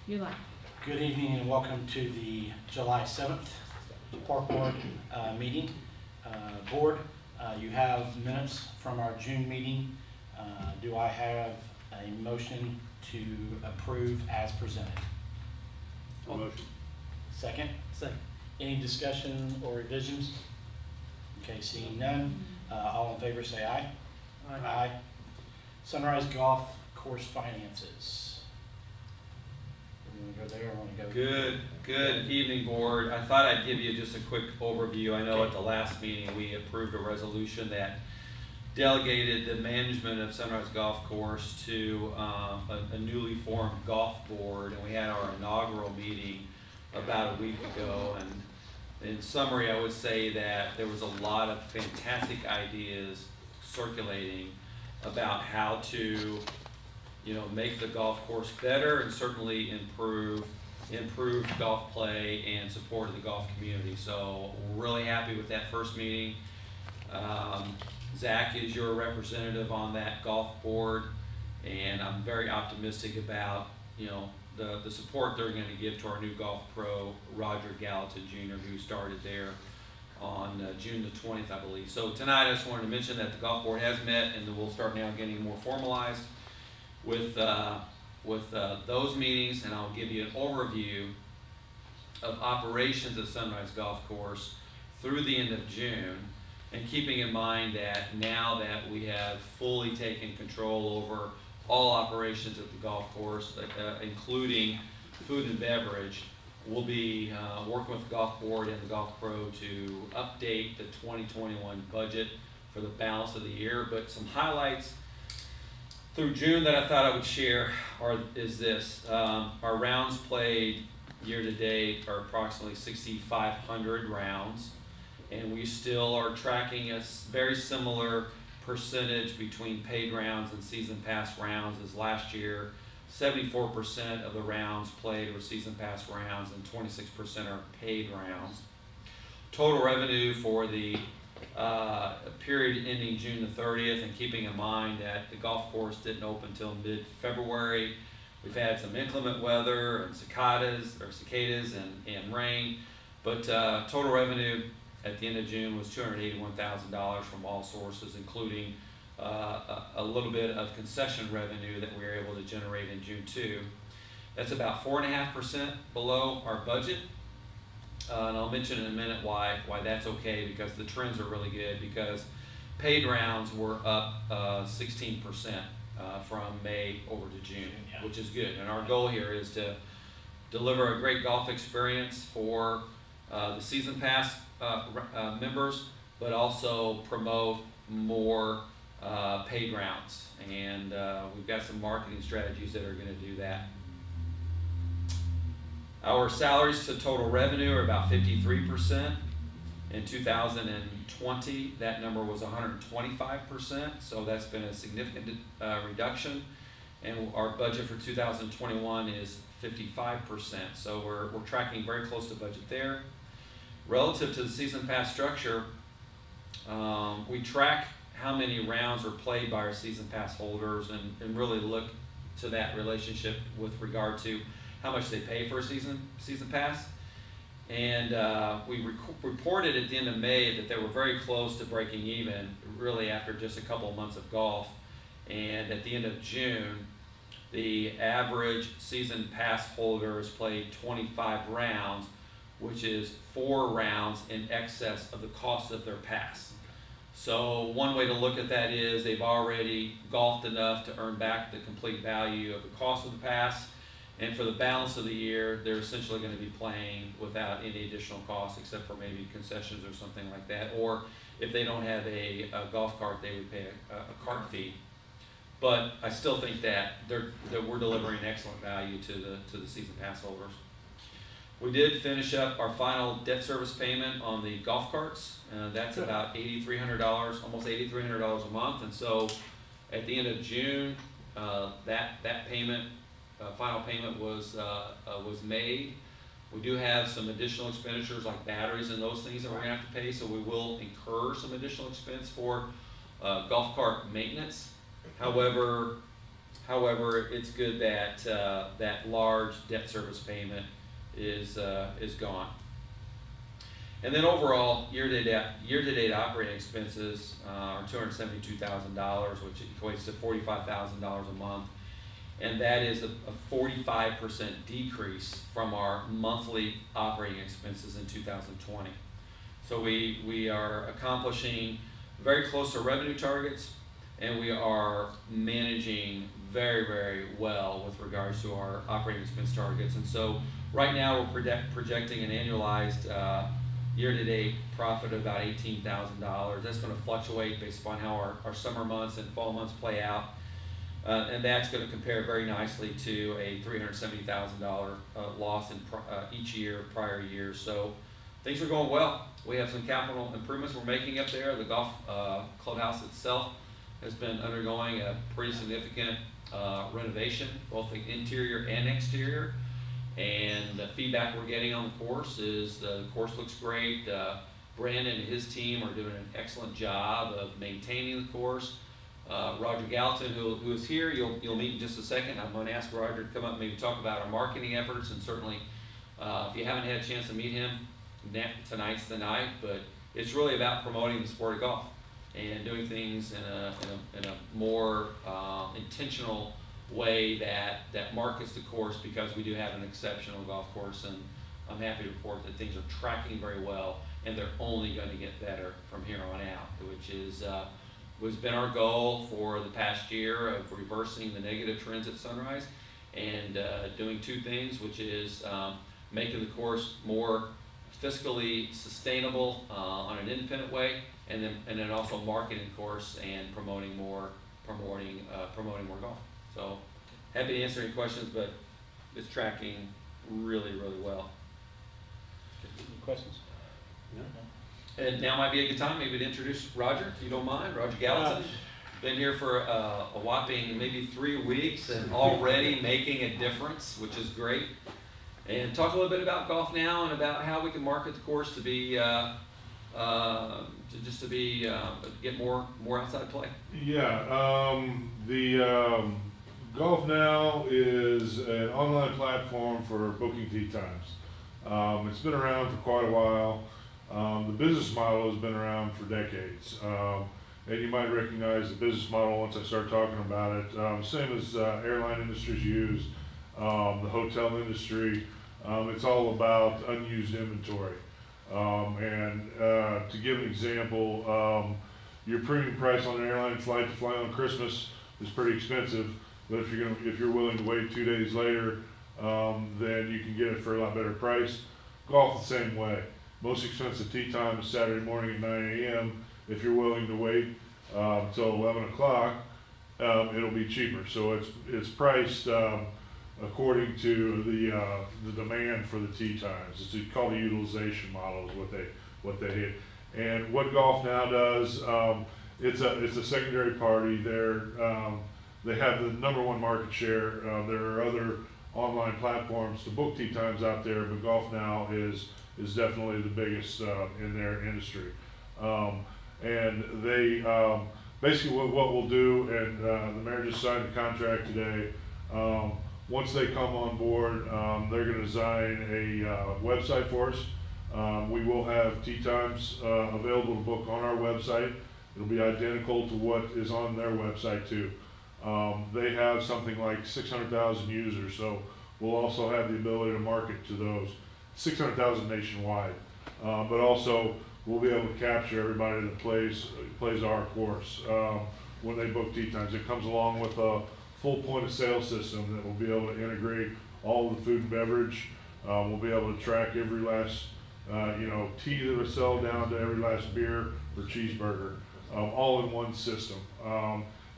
You like. Good evening and welcome to the July 7th Park Board meeting. Board, you have minutes from our June meeting. Do I have a motion to approve as presented? Motion. Second? Second. Any discussion or revisions? Okay, seeing none. All in favor say aye. Aye. Sunrise Golf Course finances. You want to go there or want to go? Good evening, board. I thought I'd give you just a quick overview. I know at the last meeting we approved a resolution that delegated the management of Sunrise Golf Course to a newly formed golf board, and we had our inaugural meeting about a week ago. And in summary, I would say that there was a lot of fantastic ideas circulating about how to make the golf course better and certainly improve golf play and support of the golf community. So we're really happy with that first meeting. Zach is your representative on that golf board, and I'm very optimistic about the support they're going to give to our new golf pro, Roger Gallatin Jr., who started there on June the 20th, I believe. So tonight I just wanted to mention that the golf board has met, and we'll start now getting more formalized with those meetings, and I'll give you an overview of operations at Sunrise Golf Course through the end of June, and keeping in mind that now that we have fully taken control over all operations at the golf course, including food and beverage, we'll be working with the golf board and the golf pro to update the 2021 budget for the balance of the year. But some highlights through June that I thought I would share is this. Our rounds played year to date are approximately 6,500 rounds, and we still are tracking a very similar percentage between paid rounds and season pass rounds as last year. 74% of the rounds played were season pass rounds and 26% are paid rounds. Total revenue for the period ending June the 30th, and keeping in mind that the golf course didn't open until mid-February. We've had some inclement weather and cicadas and rain, but total revenue at the end of June was $281,000 from all sources, including a little bit of concession revenue that we were able to generate in June too. That's about 4.5% below our budget. And I'll mention in a minute why that's okay, because the trends are really good, because paid rounds were up 16% from May over to June, which is good. And our goal here is to deliver a great golf experience for the season pass members, but also promote more paid rounds. And we've got some marketing strategies that are going to do that. Our salaries to total revenue are about 53%. In 2020, that number was 125%, so that's been a significant reduction. And our budget for 2021 is 55%, so we're tracking very close to budget there. Relative to the season pass structure, we track how many rounds are played by our season pass holders and really look to that relationship with regard to how much they pay for a season pass. And we reported at the end of May that they were very close to breaking even, really after just a couple of months of golf. And at the end of June, the average season pass holder has played 25 rounds, which is 4 rounds in excess of the cost of their pass. So one way to look at that is they've already golfed enough to earn back the complete value of the cost of the pass. And for the balance of the year, they're essentially going to be playing without any additional costs, except for maybe concessions or something like that. Or if they don't have a golf cart, they would pay a cart fee. But I still think that we're delivering excellent value to the season pass holders. We did finish up our final debt service payment on the golf carts. That's about $8,300, almost $8,300 a month. And so at the end of June, that payment, final payment was made. We do have some additional expenditures like batteries and those things that we're going to have to pay, so we will incur some additional expense for golf cart maintenance. However, However, it's good that that large debt service payment is gone. And then overall, year-to-date operating expenses are $272,000, which equates to $45,000 a month. And that is a 45% decrease from our monthly operating expenses in 2020. So we are accomplishing very close to revenue targets, and we are managing very, very well with regards to our operating expense targets. And so right now we're projecting an annualized year-to-date profit of about $18,000. That's going to fluctuate based upon how our summer months and fall months play out. And that's going to compare very nicely to a $370,000 loss in each year, prior years. So things are going well. We have some capital improvements we're making up there. The golf clubhouse itself has been undergoing a pretty significant renovation, both the interior and exterior. And the feedback we're getting on the course is the course looks great. Brandon and his team are doing an excellent job of maintaining the course. Roger Gallatin, who is here, you'll meet in just a second. I'm going to ask Roger to come up and maybe talk about our marketing efforts, and certainly if you haven't had a chance to meet him, tonight's the night. But it's really about promoting the sport of golf and doing things in a more intentional way that markets the course, because we do have an exceptional golf course, and I'm happy to report that things are tracking very well, and they're only going to get better from here on out, which is has been our goal for the past year of reversing the negative trends at Sunrise and doing two things, which is making the course more fiscally sustainable on an independent way, and then also marketing the course and promoting more golf. So happy to answer any questions, but it's tracking really, really well. Any questions? No. And now might be a good time maybe to introduce Roger, if you don't mind. Roger Gallatin. Been here for a whopping maybe 3 weeks and already making a difference, which is great. And talk a little bit about golf now and about how we can market the course to be get more outside play. Yeah, the Golf Now is an online platform for booking tee times. It's been around for quite a while. The business model has been around for decades. And you might recognize the business model once I start talking about it. Same as airline industries use, the hotel industry. It's all about unused inventory. To give an example, your premium price on an airline flight to fly on Christmas is pretty expensive, but if you're willing to wait 2 days later, then you can get it for a lot better price. Golf the same way. Most expensive tee time is Saturday morning at 9 a.m. If you're willing to wait until 11 o'clock, it'll be cheaper. So it's priced according to the demand for the tee times. It's called a utilization model is what they hit. And what Golf Now does, it's a secondary party. They have the #1 market share. There are other online platforms to book tee times out there, but Golf Now is definitely the biggest in their industry. And they basically what we'll do, and the mayor just signed a contract today. Once they come on board, they're going to design a website for us. We will have tee times available to book on our website. It'll be identical to what is on their website too. They have something like 600,000 users, so we'll also have the ability to market to those 600,000 nationwide. But also we'll be able to capture everybody that plays our course when they book tee times. It comes along with a full point of sale system that will be able to integrate all the food and beverage. We'll be able to track every last tea that we sell down to every last beer or cheeseburger, all in one system.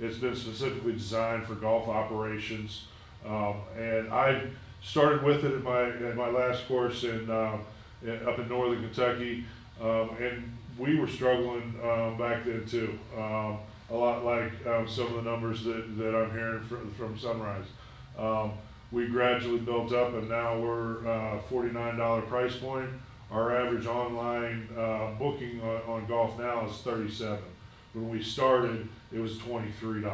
It's been specifically designed for golf operations, and I started with it at my last course up in northern Kentucky, and we were struggling back then too. A lot like some of the numbers that I'm hearing from Sunrise. We gradually built up, and now we're $49 price point. Our average online booking on Golf Now is $37. When we started, it was $23.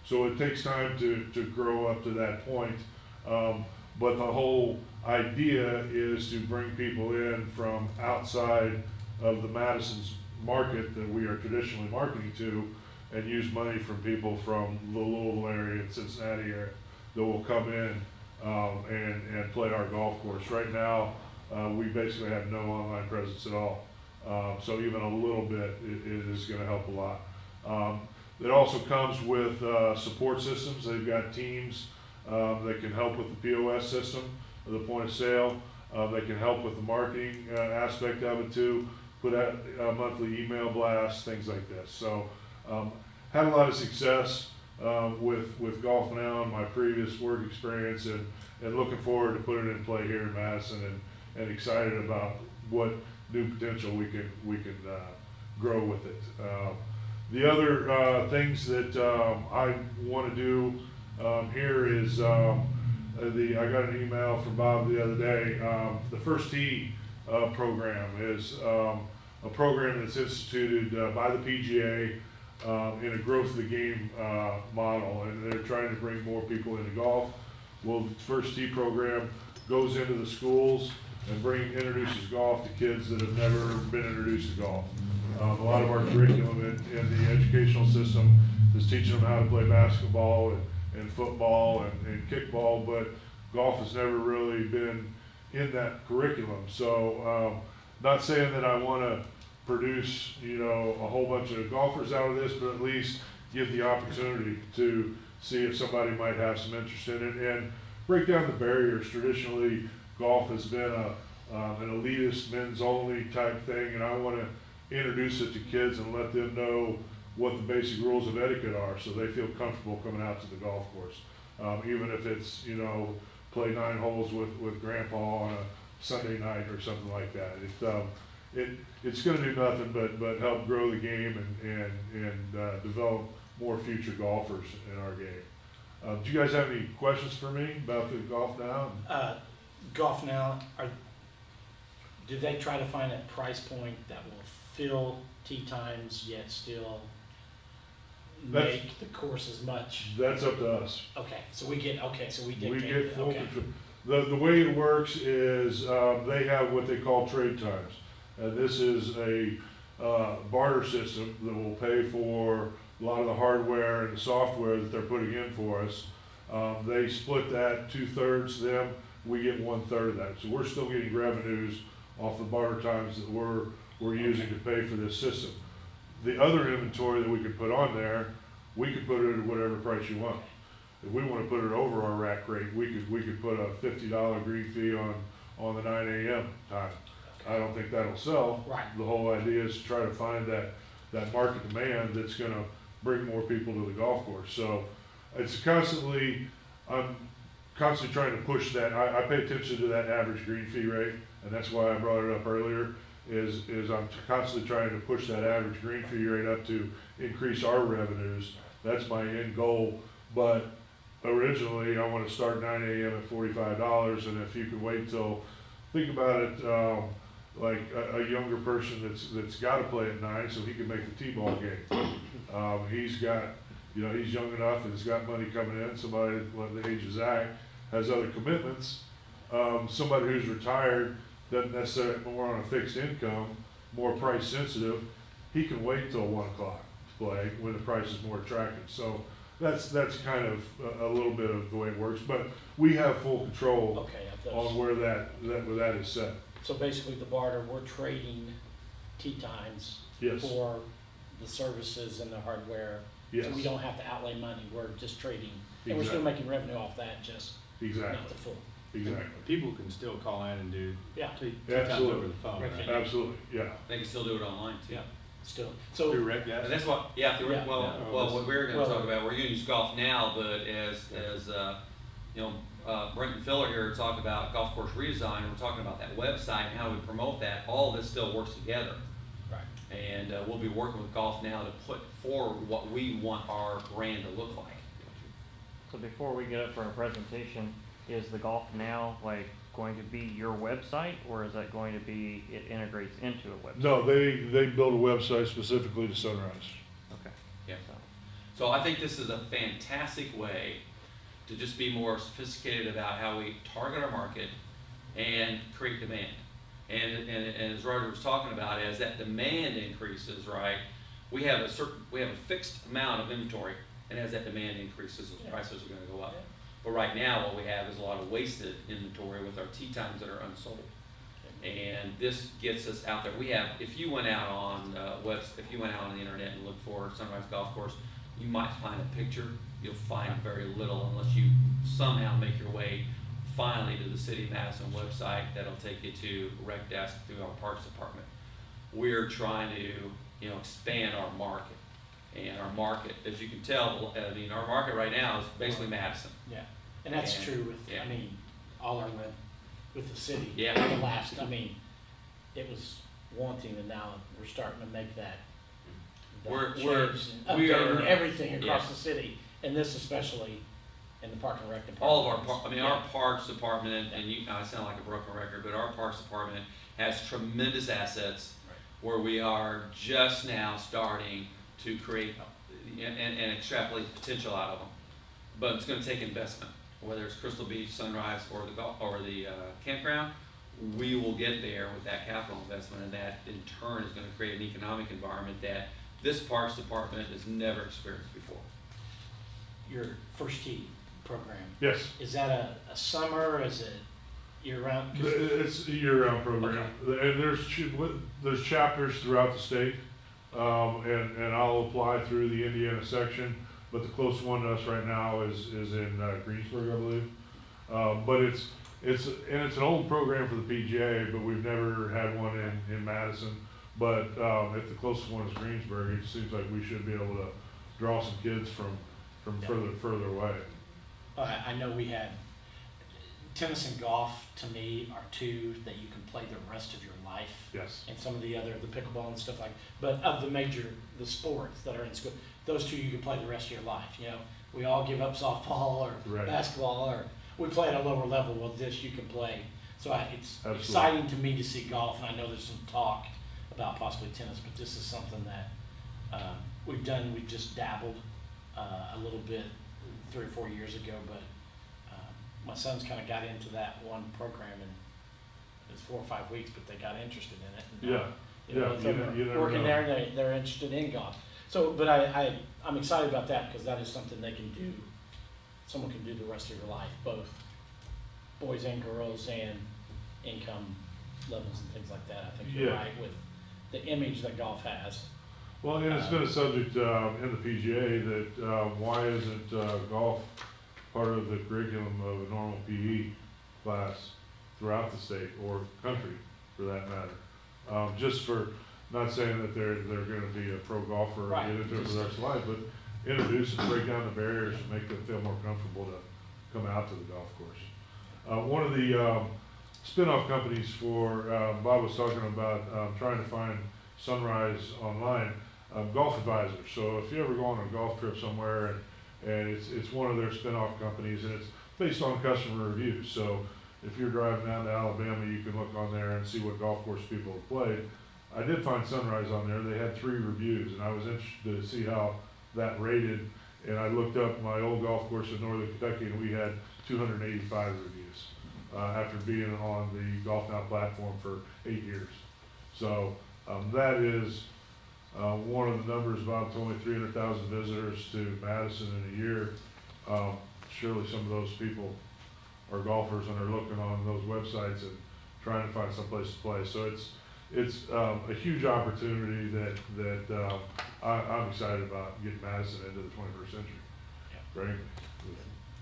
So it takes time to grow up to that point. But the whole idea is to bring people in from outside of the Madison's market that we are traditionally marketing to, and use money from people from the Louisville area and Cincinnati area that will come in and play our golf course. Right now, we basically have no online presence at all. So even a little bit it is going to help a lot. It also comes with support systems. They've got teams that can help with the POS system, the point of sale. They can help with the marketing aspect of it too. Put out monthly email blasts, things like this. So had a lot of success with Golf Now and my previous work experience, and looking forward to putting it in play here in Madison, and excited about what new potential we can grow with it. The other things that I want to do here is I got an email from Bob the other day. The First Tee program is a program that's instituted by the PGA in a growth of the game model, and they're trying to bring more people into golf. Well, the First Tee program goes into the schools and introduces golf to kids that have never been introduced to golf. A lot of our curriculum in the educational system is teaching them how to play basketball and football and kickball, but golf has never really been in that curriculum. So not saying that I want to produce, a whole bunch of golfers out of this, but at least give the opportunity to see if somebody might have some interest in it and break down the barriers. Traditionally, golf has been an elitist, men's only type thing, and I want to introduce it to kids and let them know what the basic rules of etiquette are, so they feel comfortable coming out to the golf course. Even if it's, play 9 holes with grandpa on a Sunday night or something like that. It's going to do nothing but help grow the game and develop more future golfers in our game. Do you guys have any questions for me about the Golf Now? Golf Now, do they try to find a price point that will fill tee times yet still make the course as much? That's up to us. Okay, so we get We get full control. The way it works is they have what they call trade times. This is a barter system that will pay for a lot of the hardware and the software that they're putting in for us. They split that 2/3 them, we get 1/3 of that. So we're still getting revenues off the barter times that we're using to pay for this system. The other inventory that we could put on there, we could put it at whatever price you want. If we want to put it over our rack rate, we could put a $50 green fee on the 9 a.m. time. I don't think that'll sell. Right. The whole idea is to try to find that market demand that's going to bring more people to the golf course. So it's I'm constantly trying to push that. I pay attention to that average green fee rate, and that's why I brought it up earlier, is I'm constantly trying to push that average green fee rate up to increase our revenues. That's my end goal. But originally, I want to start 9 a.m. at $45, and if you can wait till, think about it, like a younger person that's got to play at 9 so he can make the T-ball game. He's got, he's young enough and he's got money coming in. Somebody at the age of Zach has other commitments. Somebody who's retired doesn't necessarily more on a fixed income, more price sensitive. He can wait till 1 o'clock to play when the price is more attractive. So that's kind of a little bit of the way it works. But we have full control on where that is set. So basically, the barter, we're trading tee times for the services and the hardware. Yes. So we don't have to outlay money. We're just trading, and we're still making revenue off that, just not the full. Exactly. People can still call in and do tee times Absolutely. over the phone. Right? Absolutely, yeah. They can still do it online too. Yeah, still. So Through Rec Gas? And that's what, what we're going to talk about, we're going to use Golf Now, but as Brent and Phil are here to talk about golf course redesign, we're talking about that website and how we promote that. All this still works together. Right. And we'll be working with Golf Now to put forward what we want our brand to look like. So before we get up for our presentation, is the Golf Now going to be your website, or is that going to be it integrates into a website? No, they build a website specifically to Sunrise. Okay. Yeah. So I think this is a fantastic way to just be more sophisticated about how we target our market and create demand. And as Roger was talking about, as that demand increases, right, we have a fixed amount of inventory, and as that demand increases, those prices are going to go up. But right now, what we have is a lot of wasted inventory with our tee times that are unsold. And this gets us out there. We have, if you went out on if you went out on the internet and looked for Sunrise Golf Course, you might find a picture. You'll find very little unless you somehow make your way finally to the City of Madison website that'll take you to Rec Desk through our Parks Department. We're trying to, expand our market. And our market, as you can tell, our market right now is basically Madison. Yeah, and that's true with, all our web, with the city. Yeah. The last, it was wanting, and now we're starting to make that change and updating everything across the city, and this especially in the Park and Rec department. All of our Parks Department, and I sound like a broken record, but our Parks Department has tremendous assets where we are just now starting to create and extrapolate the potential out of them. But it's going to take investment, whether it's Crystal Beach, Sunrise, or the campground. We will get there with that capital investment, and that in turn is going to create an economic environment that this Parks Department has never experienced before. Your First Tee program. Yes. Is that a summer? Is it year-round? It's a year-round program, and there's chapters throughout the state, and I'll apply through the Indiana section, but the closest one to us right now is in Greensburg, I believe. But it's an old program for the PGA, but we've never had one in Madison. But if the closest one is Greensburg, it seems like we should be able to draw some kids from further away. I know we had tennis and golf. To me, are two that you can play the rest of your life. Yes. And some of the pickleball and stuff like. But of the sports that are in school, those two you can play the rest of your life. We all give up softball or basketball, or we play at a lower level. Well, this you can play. So it's exciting to me to see golf, and I know there's some talk about possibly tennis, but this is something that we've done. We've just dabbled a little bit 3 or 4 years ago, but my sons kind of got into that one program, and it was 4 or 5 weeks, but they got interested in it. And, you never working know. there, they're interested in golf. So, but I'm excited about that because that is something they can do. Someone can do the rest of your life, both boys and girls, and income levels and things like that. I think you're right with the image that golf has. Well, and it's been a subject in the PGA that why isn't golf part of the curriculum of a normal PE class throughout the state or country, for that matter. Just for, not saying that they're going to be a pro golfer or get into it for the rest of life, but introduce and break down the barriers and make them feel more comfortable to come out to the golf course. One of the spin-off companies for, Bob was talking about trying to find Sunrise online, Golf Advisor. So if you ever go on a golf trip somewhere and it's one of their spin-off companies, and it's based on customer reviews. So if you're driving down to Alabama, you can look on there and see what golf course people have played. I did find Sunrise on there. They had 3 reviews, and I was interested to see how that rated. And I looked up my old golf course in Northern Kentucky, and we had 285 reviews after being on the Golf Now platform for 8 years. So that is one of the numbers. Bob told me 300,000 visitors to Madison in a year. Surely some of those people are golfers and are looking on those websites and trying to find someplace to play. So it's a huge opportunity that I'm excited about getting Madison into the 21st century. Frankly, with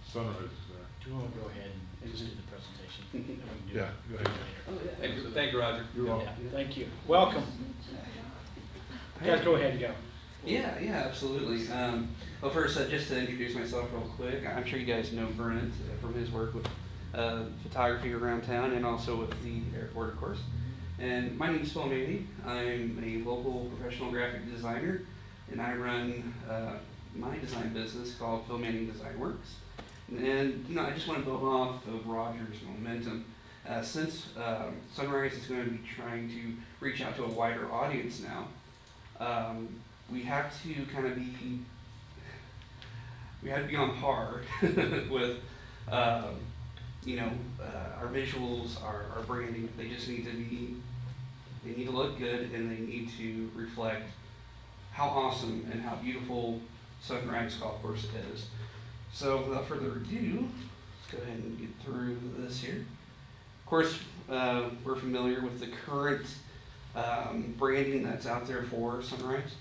Sunrise is there. Do you want to go ahead and just do the presentation? And we can do Yeah, it go ahead. later. Thank you, Roger. You're welcome. Yeah, thank you. Welcome. Guys, go ahead and go. Yeah, absolutely. Well, first, just to introduce myself real quick, I'm sure you guys know Brent from his work with photography around town and also with the airport, of course. And my name is Phil Mandy. I'm a local professional graphic designer, and I run my design business called Phil Mandy Design Works. And I just want to build off of Roger's momentum. Since Sunrise is going to be trying to reach out to a wider audience now, we have to kind of be we had to be on par with, our visuals, our branding. They just need to they need to look good, and they need to reflect how awesome and how beautiful Sunrise Golf Course is. So without further ado, let's go ahead and get through this here. Of course, we're familiar with the current branding that's out there for Sunrise.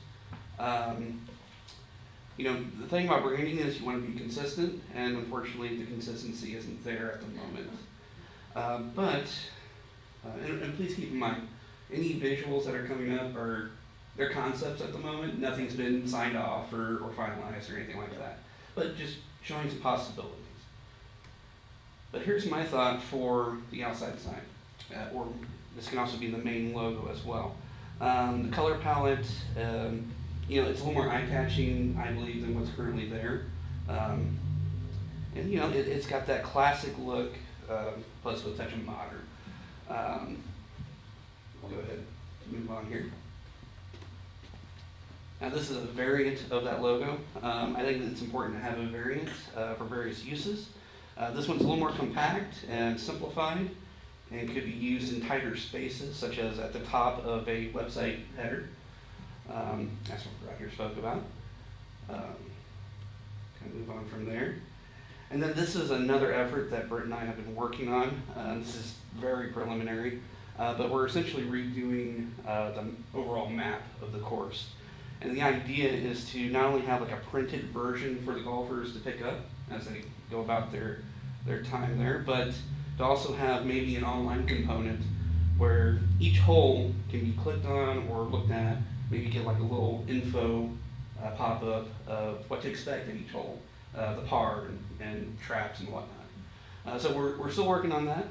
The thing about branding is you want to be consistent, and unfortunately the consistency isn't there at the moment. And please keep in mind, any visuals that are coming up are they're concepts at the moment. Nothing's been signed off or finalized or anything like that, but just showing some possibilities. But here's my thought for the outside sign, or this can also be the main logo as well. The color palette, it's a little more eye-catching, I believe, than what's currently there. It's got that classic look, plus with a touch of modern. We'll go ahead and move on here. Now this is a variant of that logo. I think that it's important to have a variant for various uses. This one's a little more compact and simplified, and could be used in tighter spaces, such as at the top of a website header. That's what Roger spoke about. Kind of move on from there. And then this is another effort that Britt and I have been working on. This is very preliminary, but we're essentially redoing the overall map of the course. And the idea is to not only have like a printed version for the golfers to pick up as they go about their time there, but to also have maybe an online component where each hole can be clicked on or looked at, maybe get like a little info pop-up of what to expect at each hole, the par and traps and whatnot. So we're still working on that.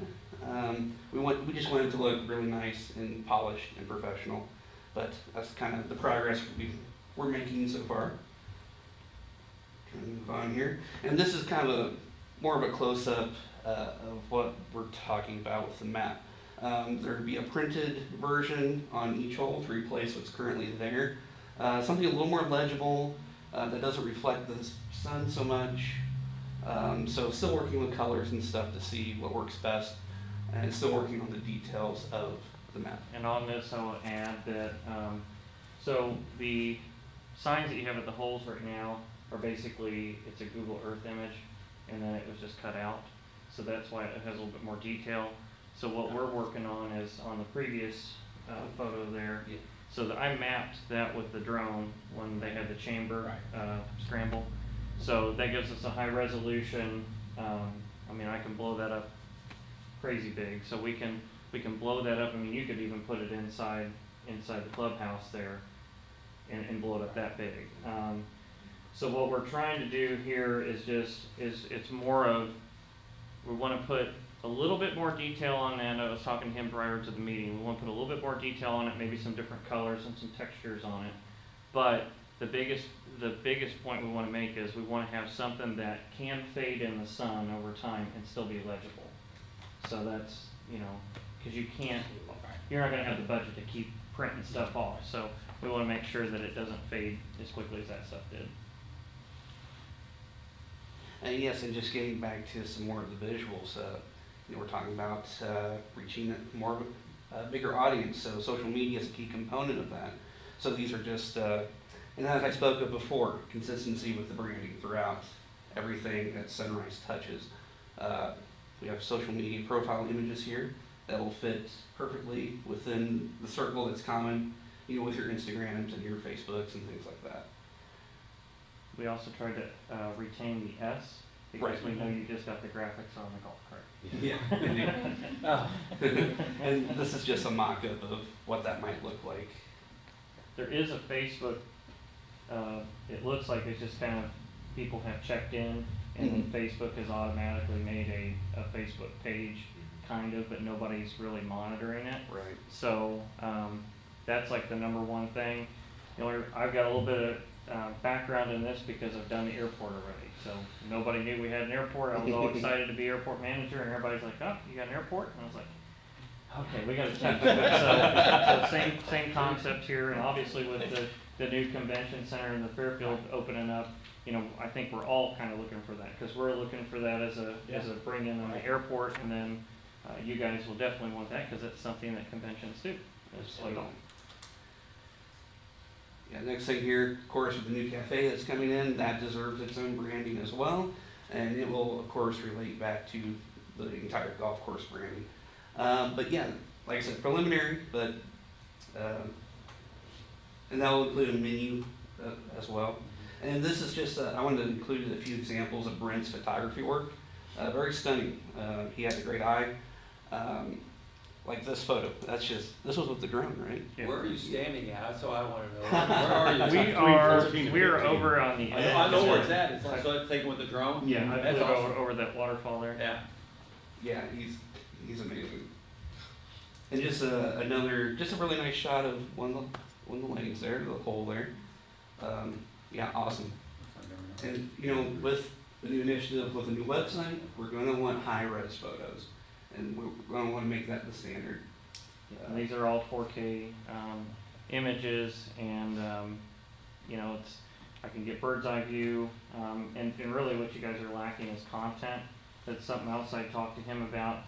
We just want it to look really nice and polished and professional, but that's kind of the progress we're making so far. Trying to move on here, and this is kind of more of a close-up of what we're talking about with the map. There would be a printed version on each hole to replace what's currently there. Something a little more legible that doesn't reflect the sun so much. So still working with colors and stuff to see what works best, and still working on the details of the map. And on this, I will add that, so the signs that you have at the holes right now are basically, it's a Google Earth image, and then it was just cut out. So that's why it has a little bit more detail. So what we're working on is on the previous photo there. Yeah. So that I mapped that with the drone when they had the chamber scramble. So that gives us a high resolution. I can blow that up crazy big. So we can blow that up. You could even put it inside the clubhouse there and blow it up that big. So what we're trying to do here is it's more of, we want to put a little bit more detail on that. I was talking to him prior to the meeting. We want to put a little bit more detail on it, maybe some different colors and some textures on it. But the biggest point we want to make is we want to have something that can fade in the sun over time and still be legible. So that's, because you're not going to have the budget to keep printing stuff off. So we want to make sure that it doesn't fade as quickly as that stuff did. And yes, and just getting back to some more of the visuals, we're talking about reaching more of a bigger audience, so social media is a key component of that. So these are just, and as I spoke of before, consistency with the branding throughout everything that Sunrise touches. We have social media profile images here that will fit perfectly within the circle that's common, with your Instagrams and your Facebooks and things like that. We also tried to retain the S, because we know you just got the graphics on the golf cart. Yeah. And this is just a mock-up of what that might look like. There is a Facebook, it looks like it's just kind of, people have checked in, and then Facebook has automatically made a Facebook page, kind of, but nobody's really monitoring it. Right. So that's like the #1 thing. I've got a little bit of background in this because I've done the airport already. So nobody knew we had an airport. I was all excited to be airport manager, and everybody's like, "Oh, you got an airport?" And I was like, Okay, we gotta change that. So same concept here, and obviously with the new convention center in the Fairfield opening up, you know, I think we're all kind of looking for that, because we're looking for that as a bring in on the airport, and then you guys will definitely want that, because it's something that conventions do. It's like, Yeah, next thing here, of course, with the new cafe that's coming in, that deserves its own branding as well, and it will, of course, relate back to the entire golf course branding. But yeah, like I said, preliminary, but and that will include a menu as well. And this is just, I wanted to include a few examples of Brent's photography work. Very stunning. He has a great eye. Like this photo, this was with the drone, right? yeah. Where are you standing at? That's what I want to know. Where are you? We are over on the edge. I know where it's at. It's like, so it's taken with the drone? Yeah, I That's flew awesome. over that waterfall there. Yeah. Yeah, he's amazing. And just a really nice shot of one of the lanes there, the hole there. Yeah, awesome. And you know, with the new initiative, with the new website, we're going to want high-res photos, and we're going to want to make that the standard. And these are all 4K images, and you know, I can get bird's eye view, and really what you guys are lacking is content. That's something else I talked to him about,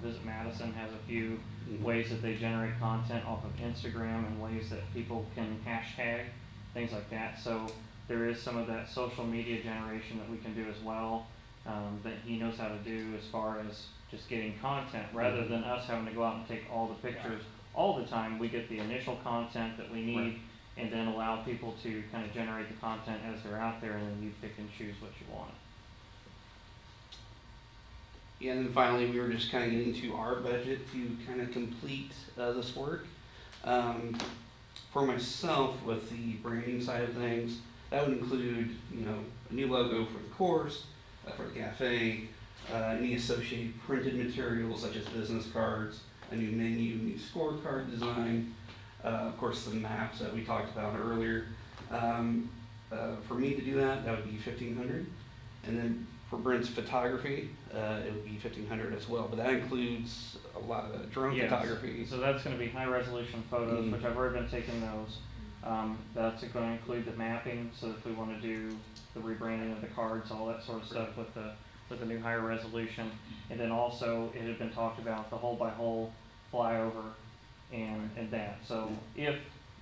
Visit Madison has a few ways that they generate content off of Instagram, and ways that people can hashtag, things like that. So there is some of that social media generation that we can do as well, that he knows how to do as far as just getting content, rather than us having to go out and take all the pictures all the time. We get the initial content that we need, and then allow people to kind of generate the content as they're out there, and then you pick and choose what you want. Yeah, and then finally, we were just kind of getting to our budget to kind of complete this work. For myself, with the branding side of things, that would include, you know, a new logo for the course, for the cafe, any associated printed materials such as business cards, a new menu, new scorecard design, of course the maps that we talked about earlier. For me to do that would be $1,500, and then for Brent's photography, it would be $1,500 as well, but that includes a lot of drone photography. So that's going to be high resolution photos, which I've already been taking those. That's going to include the mapping, so if we want to do the rebranding of the cards, all that sort of stuff with the new higher resolution. And then also, it had been talked about the hole by hole flyover and that. So if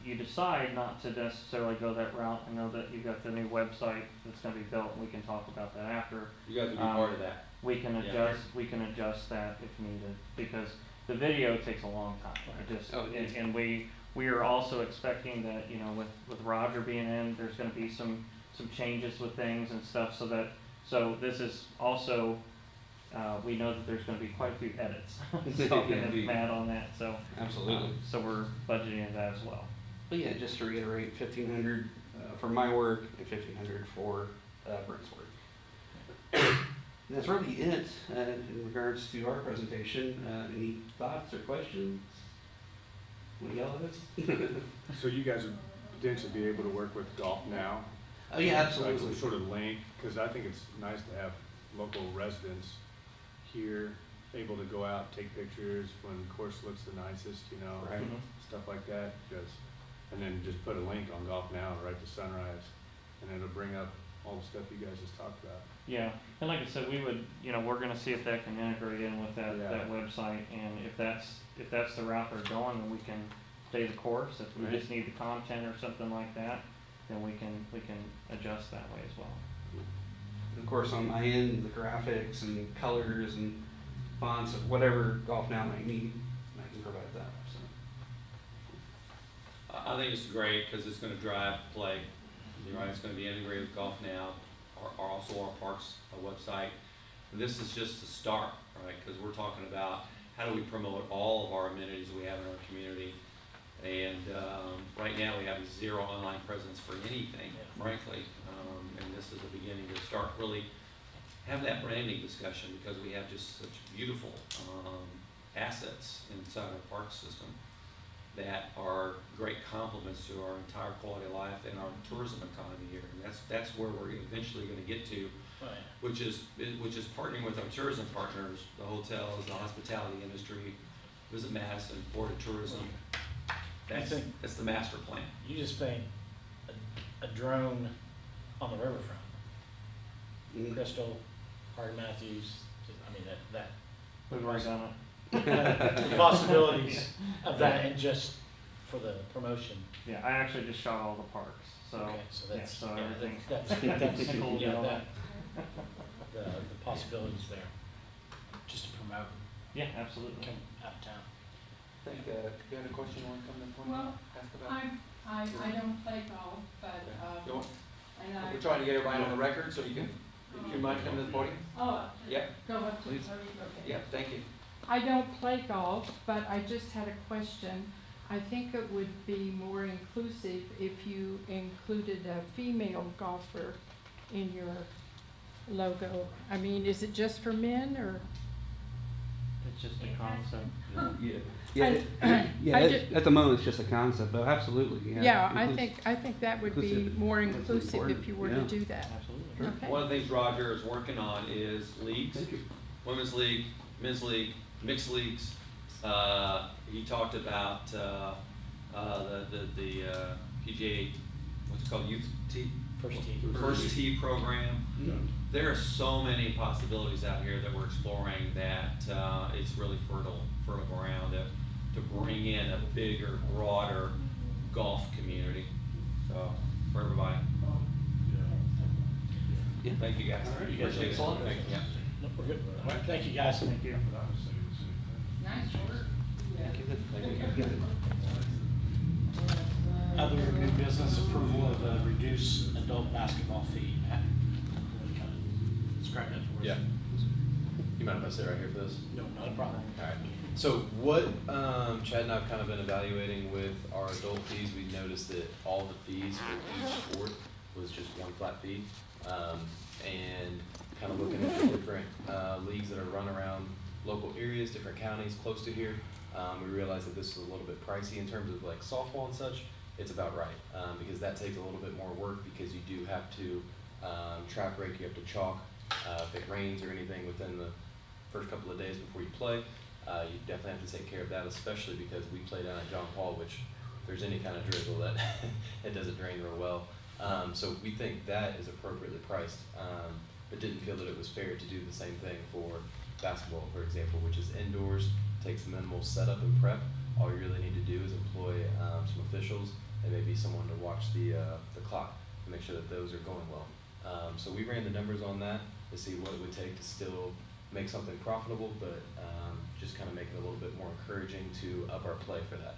you decide not to necessarily go that route, I know that you've got the new website that's going to be built. We can talk about that after. You guys would be part of that. We can adjust that if needed, because the video takes a long time. And we are also expecting that, you know, with Roger being in, there's going to be some changes with things and stuff. So this is also, we know that there's going to be quite a few edits. Talking to Matt on that. So absolutely. So we're budgeting that as well. But yeah, just to reiterate, $1,500 for my work and $1,500 for Brent's work. And that's really it in regards to our presentation. Any thoughts or questions? Want to yell at us? So you guys would potentially be able to work with Golf Now? Oh yeah, absolutely. Like some sort of link, because I think it's nice to have local residents here able to go out, take pictures when the course looks the nicest, you know, right. Stuff like that. And then just put a link on Golf Now right to Sunrise, and it'll bring up all the stuff you guys just talked about. Yeah, and like I said, we would, you know, we're going to see if that can integrate in with that website, and if that's the route they're going, then we can stay the course. If we just need the content or something like that, then we can adjust that way as well. And of course, on my end, the graphics and colors and fonts or whatever Golf Now might need, I can provide that. So. I think it's great because it's going to drive play. You're right, it's going to be integrated with Golf Now, or also our parks website. And this is just the start, right? Because we're talking about how do we promote all of our amenities we have in our community. And right now we have zero online presence for anything, frankly. And this is the beginning to start really have that branding discussion, because we have just such beautiful assets inside our park system that are great complements to our entire quality of life and our tourism economy here. And that's where we're eventually going to get to Right. which is partnering with our tourism partners, the hotels, the hospitality industry, Visit Madison, Board of Tourism. That's the master plan. You just think a drone on the riverfront, Crystal, Hardy Matthews, I mean, that We've already done it. the possibilities of that, and just for the promotion. Yeah, I actually just shot all the parks, so. Okay, so yeah, that's, so yeah, everything. that's, Cool, yeah, yeah. that, the possibilities there, just to promote, Yeah, absolutely. come out of town. I think, you had a question you want to come to the point? Well, Ask about? I don't play golf, but, You want- and I. We're trying to get everybody on the record, so you can, if you mind come to the podium? Oh. Yep. Go up to, Please. okay. Yeah, thank you. I don't play golf, but I just had a question. I think it would be more inclusive if you included a female golfer in your logo. I mean, is it just for men, or? It's just a concept. At the moment, it's just a concept, though, absolutely, yeah. Yeah, Includes- I think that would be inclusive. more That's inclusive important, if you were to yeah. do that. Absolutely. Okay. One of the things Roger is working on is leagues, Thank you. women's league, men's league, mixed leagues. He talked about the PGA, what's it called, youth tee? First tee program. There are so many possibilities out here that we're exploring that it's really fertile ground to bring in a bigger, broader golf community. So for everybody. Yeah. Thank you guys. You guys Appreciate it. excellent. Thank you. Yeah. No, we're good. All right, thank you, guys. Thank you. Nice work. Other new business approval of a reduced adult basketball fee. Matt, you kind of describe that for us? Yeah. You mind if I sit right here for this? No, not a problem. All right. So what Chad and I have kind of been evaluating with our adult fees, we noticed that all the fees for each sport was just one flat fee. And kind of looking at the different leagues that are run around local areas, different counties close to here, we realized that this is a little bit pricey in terms of like softball and such. It's about right, because that takes a little bit more work because you do have to track rake, you have to chalk. If it rains or anything within the first couple of days before you play, you definitely have to take care of that, especially because we play down at John Paul, which if there's any kind of drizzle that it doesn't drain real well. So we think that is appropriately priced, but didn't feel that it was fair to do the same thing for basketball, for example, which is indoors, takes minimal setup and prep. All you really need to do is employ some officials and maybe someone to watch the clock and make sure that those are going well. So we ran the numbers on that to see what it would take to still make something profitable, but just kind of make it a little bit more encouraging to up our play for that.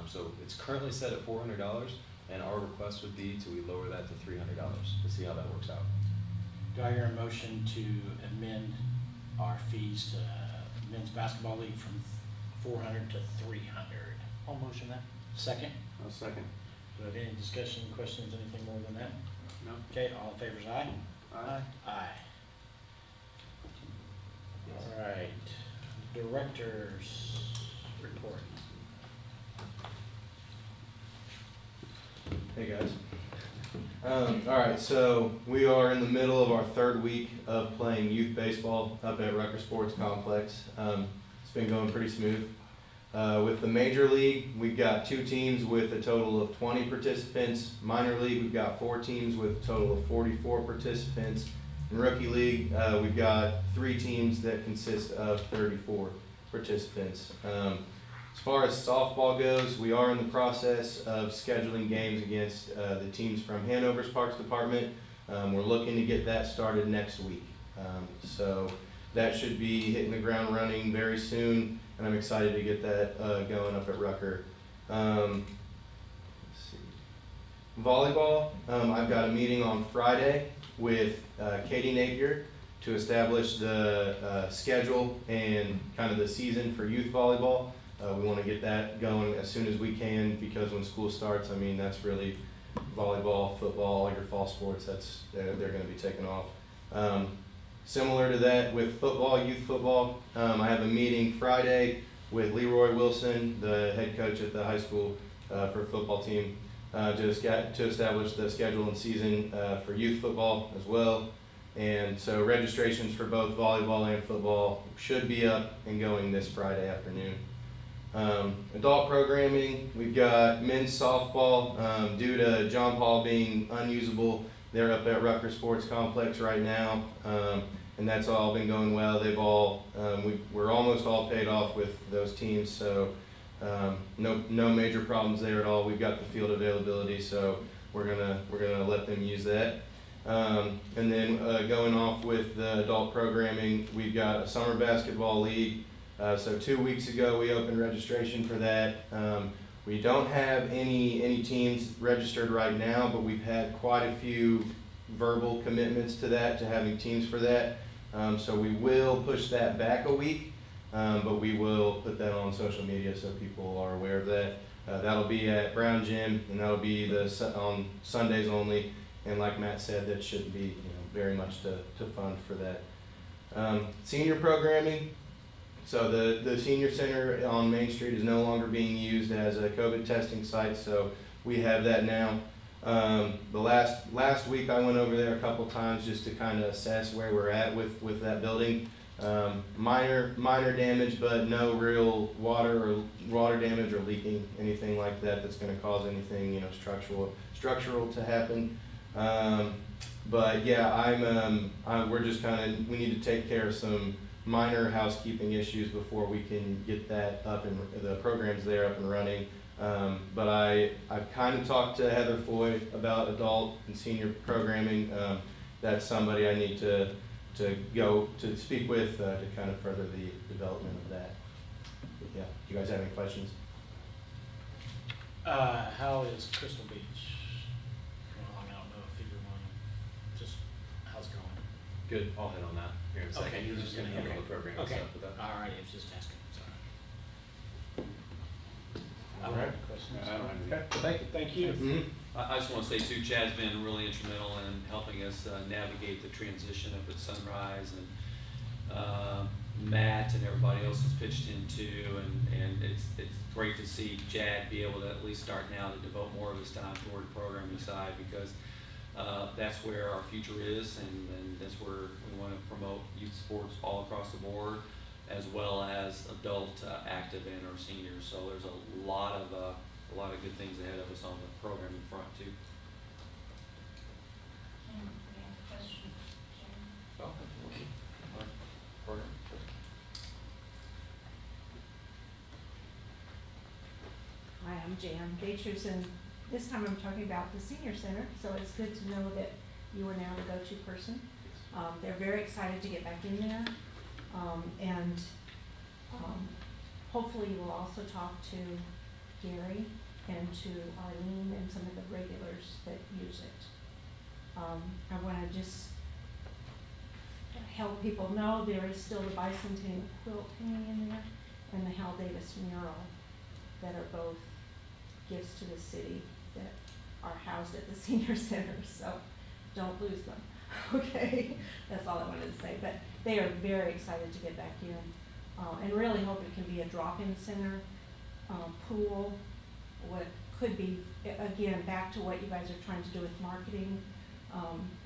So it's currently set at $400, and our request would be to we lower that to $300 to see how that works out. Do I hear a motion to amend our fees to men's basketball league from 400 to 300? I'll motion that. Second? I'll second. Do we have any discussion, questions, anything more than that? No? Okay, all in favor, say aye. Aye. Aye. All right, director's report. Hey guys. All right, so we are in the middle of our third week of playing youth baseball up at Rucker Sports Complex. It's been going pretty smooth. With the major league, we've got 2 teams with a total of 20 participants. Minor league, we've got 4 teams with a total of 44 participants. In rookie league, we've got 3 teams that consist of 34 participants. As far as softball goes, we are in the process of scheduling games against the teams from Hanover's Parks Department. We're looking to get that started next week. So that should be hitting the ground running very soon, and I'm excited to get that going up at Rucker. Let's see. Volleyball, I've got a meeting on Friday with Katie Napier to establish the schedule and kind of the season for youth volleyball. We want to get that going as soon as we can, because when school starts, I mean, that's really volleyball, football, all your fall sports, they're going to be taking off. Similar to that with football, youth football, I have a meeting Friday with Leroy Wilson, the head coach at the high school for a football team, to establish the schedule and season for youth football as well. And so registrations for both volleyball and football should be up and going this Friday afternoon. Adult programming, we've got men's softball. Due to John Paul being unusable, they're up at Rucker Sports Complex right now, and that's all been going well. They've all, we're almost all paid off with those teams, so no major problems there at all. We've got the field availability, so we're gonna let them use that. And then going off with the adult programming, we've got a summer basketball league. So 2 weeks ago, we opened registration for that. We don't have any teams registered right now, but we've had quite a few verbal commitments to that, to having teams for that. So we will push that back a week, but we will put that on social media so people are aware of that. That'll be at Brown Gym, and that'll be on Sundays only. And like Matt said, that shouldn't be very much to fund for that. Senior programming. So the senior center on Main Street is no longer being used as a COVID testing site, so we have that now. The last week I went over there a couple times just to kind of assess where we're at with that building. Minor damage, but no real water damage or leaking, anything like that that's going to cause anything structural to happen. But yeah, we're just we need to take care of some minor housekeeping issues before we can get that up and the programs there up and running. But I've kind of talked to Heather Foy about adult and senior programming. That's somebody I need to go to speak with to kind of further the development of that. But yeah, do you guys have any questions? How is Crystal Beach going along? I don't know if either one, just how's it going? Good, I'll hit on that here in a second. Okay, you're just gonna handle okay. the program and Okay, stuff with that. all right, I was just asking, sorry. I All don't right. have any questions. I don't have any. Okay, thank you. Thank you. Mm-hmm. I just want to say too, Chad's been really instrumental in helping us navigate the transition up at Sunrise, and Matt and everybody else has pitched in too, and it's great to see Chad be able to at least start now to devote more of his time toward the programming side, because that's where our future is, and that's where we want to promote youth sports all across the board, as well as adult active and our seniors. So there's a lot of good things ahead of us on the programming front too. Hi, I'm Jan Gators, and this time I'm talking about the senior center, so it's good to know that you are now the go-to person. They're very excited to get back in there, and hopefully you will also talk to Gary and to Arlene and some of the regulars that use it. I want to just help people know there is still the bicentennial quilt hanging in there and the Hal Davis mural that are both gifts to the city that are housed at the senior center, so don't lose them. Okay, that's all I wanted to say, but they are very excited to get back in, and really hope it can be a drop-in center, pool, what could be, again, back to what you guys are trying to do with marketing.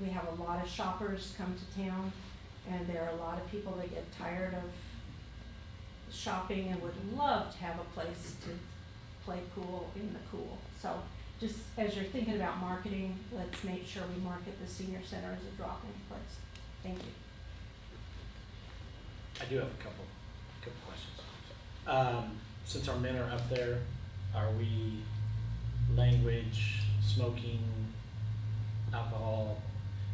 We have a lot of shoppers come to town, and there are a lot of people that get tired of shopping and would love to have a place to play pool in the cool. So just as you're thinking about marketing, let's make sure we market the senior center as a drop-in place. Thank you. I do have a couple questions. Since our men are up there, are we language, smoking, alcohol,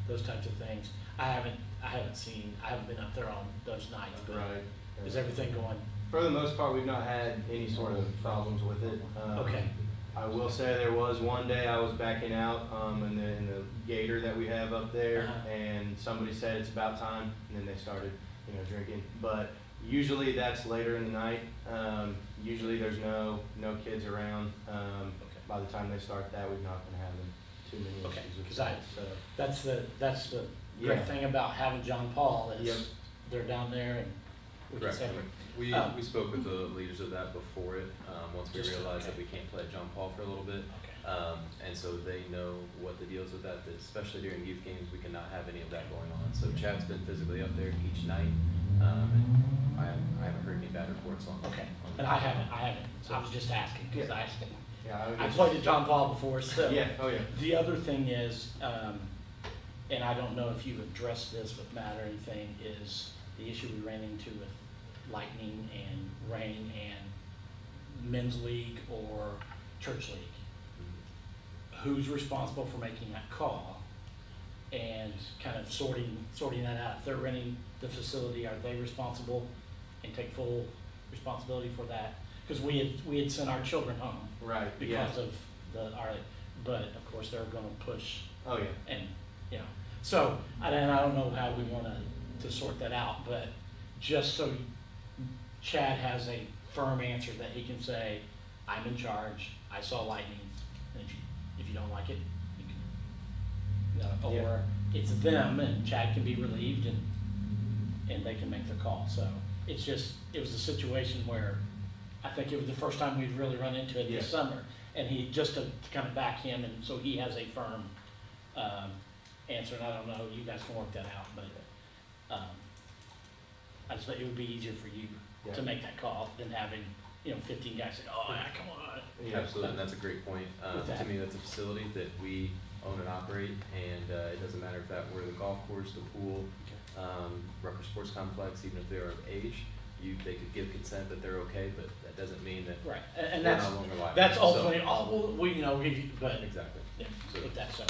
those types of things? I haven't been up there on those nights, but Right. is everything going? For the most part, we've not had any sort of problems with it. Okay. I will say there was one day I was backing out in the gator that we have up there, and somebody said it's about time, and then they started, drinking. But usually that's later in the night. Usually there's no kids around. By the time they start that, we've not been having too many Okay, issues with because that. So that's the Yeah. great thing about having John Paul is Yep. they're down there and we can Correct. say, We spoke with the leaders of that before it, once we Just- realized okay. that we can't play at John Paul for a little bit. okay, And so they know what the deal is with that, especially during youth games, we cannot have any of that going on. So Chad's been physically up there each night, and I haven't heard any bad reports on. Okay, and I haven't, I was just asking, because Yeah, I played at John Paul before, so. Yeah, oh yeah. The other thing is, and I don't know if you've addressed this with Matt or anything, is the issue we ran into with lightning and rain and men's league or church league. Who's responsible for making that call and kind of sorting that out? If they're renting the facility, are they responsible and take full responsibility for that? Because we had sent our children home Right, because of but of course they're gonna push Oh, yeah. and, you know. So, I don't know how we wanna to sort that out, but just so Chad has a firm answer that he can say, I'm in charge, I saw lightning, and if you don't like it, you can, you know, or it's them and Chad can be relieved and they can make the call. So it's just, it was a situation where I think it was the first time we'd really run into it this summer. And he, just to kind of back him, and so he has a firm answer, and I don't know, you guys can work that out, but I just thought it would be easier for you to make that call than having, 15 guys say, oh, yeah, come on. Yeah, absolutely, and that's a great point. To me, that's a facility that we own and operate, and it doesn't matter if that were the golf course, the pool, Rucker Sports Complex, even if they're of age, they could give consent that they're okay, but that doesn't mean that Right, and they're that's, no longer liable. that's So- ultimately, but, Exactly. yeah, So- with that, so,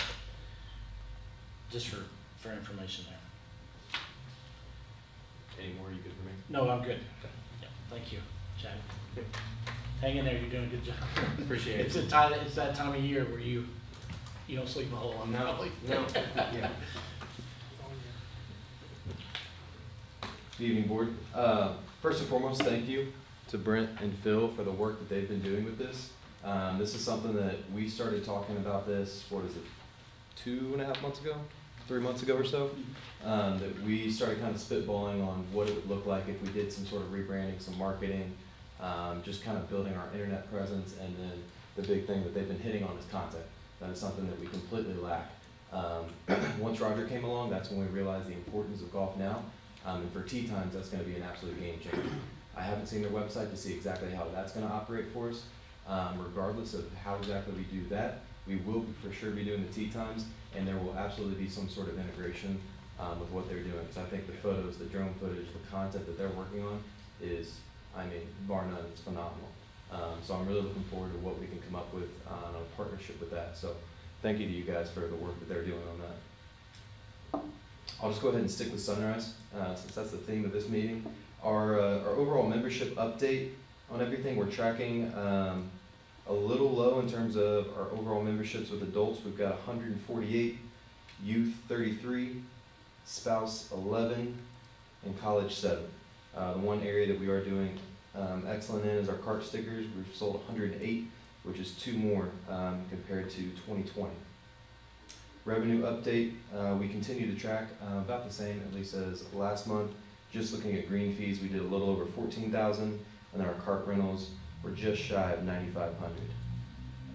just for information there. Any more you good for me? No, I'm good. Yeah, thank you, Chad. Hang in there, you're doing a good job. Appreciate it. It's that time of year where you don't sleep a whole lot, probably. No, yeah. Good evening, board. First and foremost, thank you to Brent and Phil for the work that they've been doing with this. This is something that we started talking about this, 2.5 months ago? 3 months ago or so? That we started kind of spitballing on what it would look like if we did some sort of rebranding, some marketing, just kind of building our internet presence, and then the big thing that they've been hitting on is content. That is something that we completely lack. Once Roger came along, that's when we realized the importance of Golf Now. And for tee times, that's going to be an absolute game changer. I haven't seen their website to see exactly how that's going to operate for us. Regardless of how exactly we do that, we will for sure be doing the tee times, and there will absolutely be some sort of integration with what they're doing. Because I think the photos, the drone footage, the content that they're working on is, bar none, it's phenomenal. So I'm really looking forward to what we can come up with on a partnership with that. So thank you to you guys for the work that they're doing on that. I'll just go ahead and stick with Sunrise, since that's the theme of this meeting. Our overall membership update on everything, we're tracking a little low in terms of our overall memberships with adults. We've got 148, youth 33, spouse 11, and college 7. The one area that we are doing excellent in is our cart stickers. We've sold 108, which is 2 more compared to 2020. Revenue update, we continue to track about the same, at least as last month. Just looking at green fees, we did a little over 14,000, and then our cart rentals were just shy of 9,500.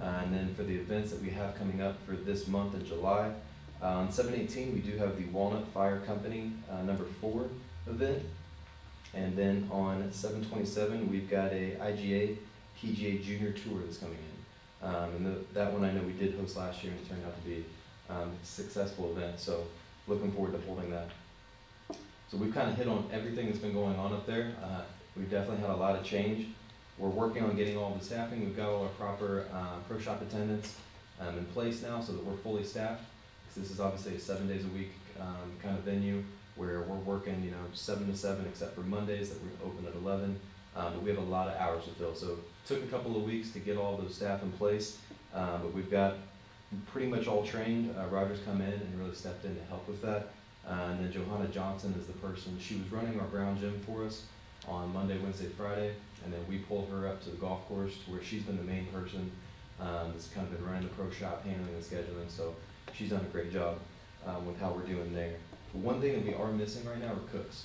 And then for the events that we have coming up for this month in July, on 7/18 we do have the Walnut Fire Company number 4 event, and then on 7/27 we've got a IGA PGA Junior Tour that's coming in, and that one I know we did host last year and it turned out to be a successful event, so looking forward to holding that. So we've kind of hit on everything that's been going on up there. We've definitely had a lot of change. We're working on getting all the staffing. We've got all our proper pro shop attendants in place now so that we're fully staffed. Because this is obviously a 7 days a week kind of venue where we're working 7 to 7 except for Mondays that we're open at 11. But we have a lot of hours to fill. So it took a couple of weeks to get all those staff in place. But we've got pretty much all trained. Roger's come in and really stepped in to help with that. And then Johanna Johnson is the person. She was running our brown gym for us on Monday, Wednesday, Friday, and then we pulled her up to the golf course to where she's been the main person that's kind of been running the pro shop, handling the scheduling, so she's done a great job with how we're doing there. But one thing that we are missing right now are cooks.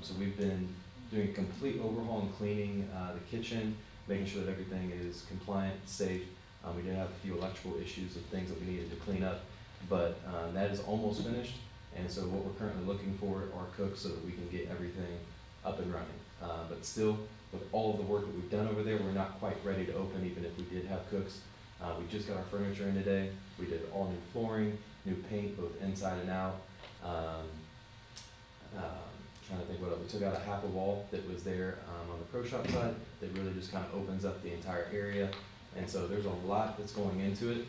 So we've been doing a complete overhaul and cleaning the kitchen, making sure that everything is compliant, safe, We did have a few electrical issues of things that we needed to clean up, but that is almost finished. And so what we're currently looking for are cooks so that we can get everything up and running. But still, with all of the work that we've done over there, we're not quite ready to open, even if we did have cooks. We just got our furniture in today. We did all new flooring, new paint, both inside and out. Trying to think what else. We took out a half a wall that was there on the pro shop side that really just kind of opens up the entire area. And so there's a lot that's going into it.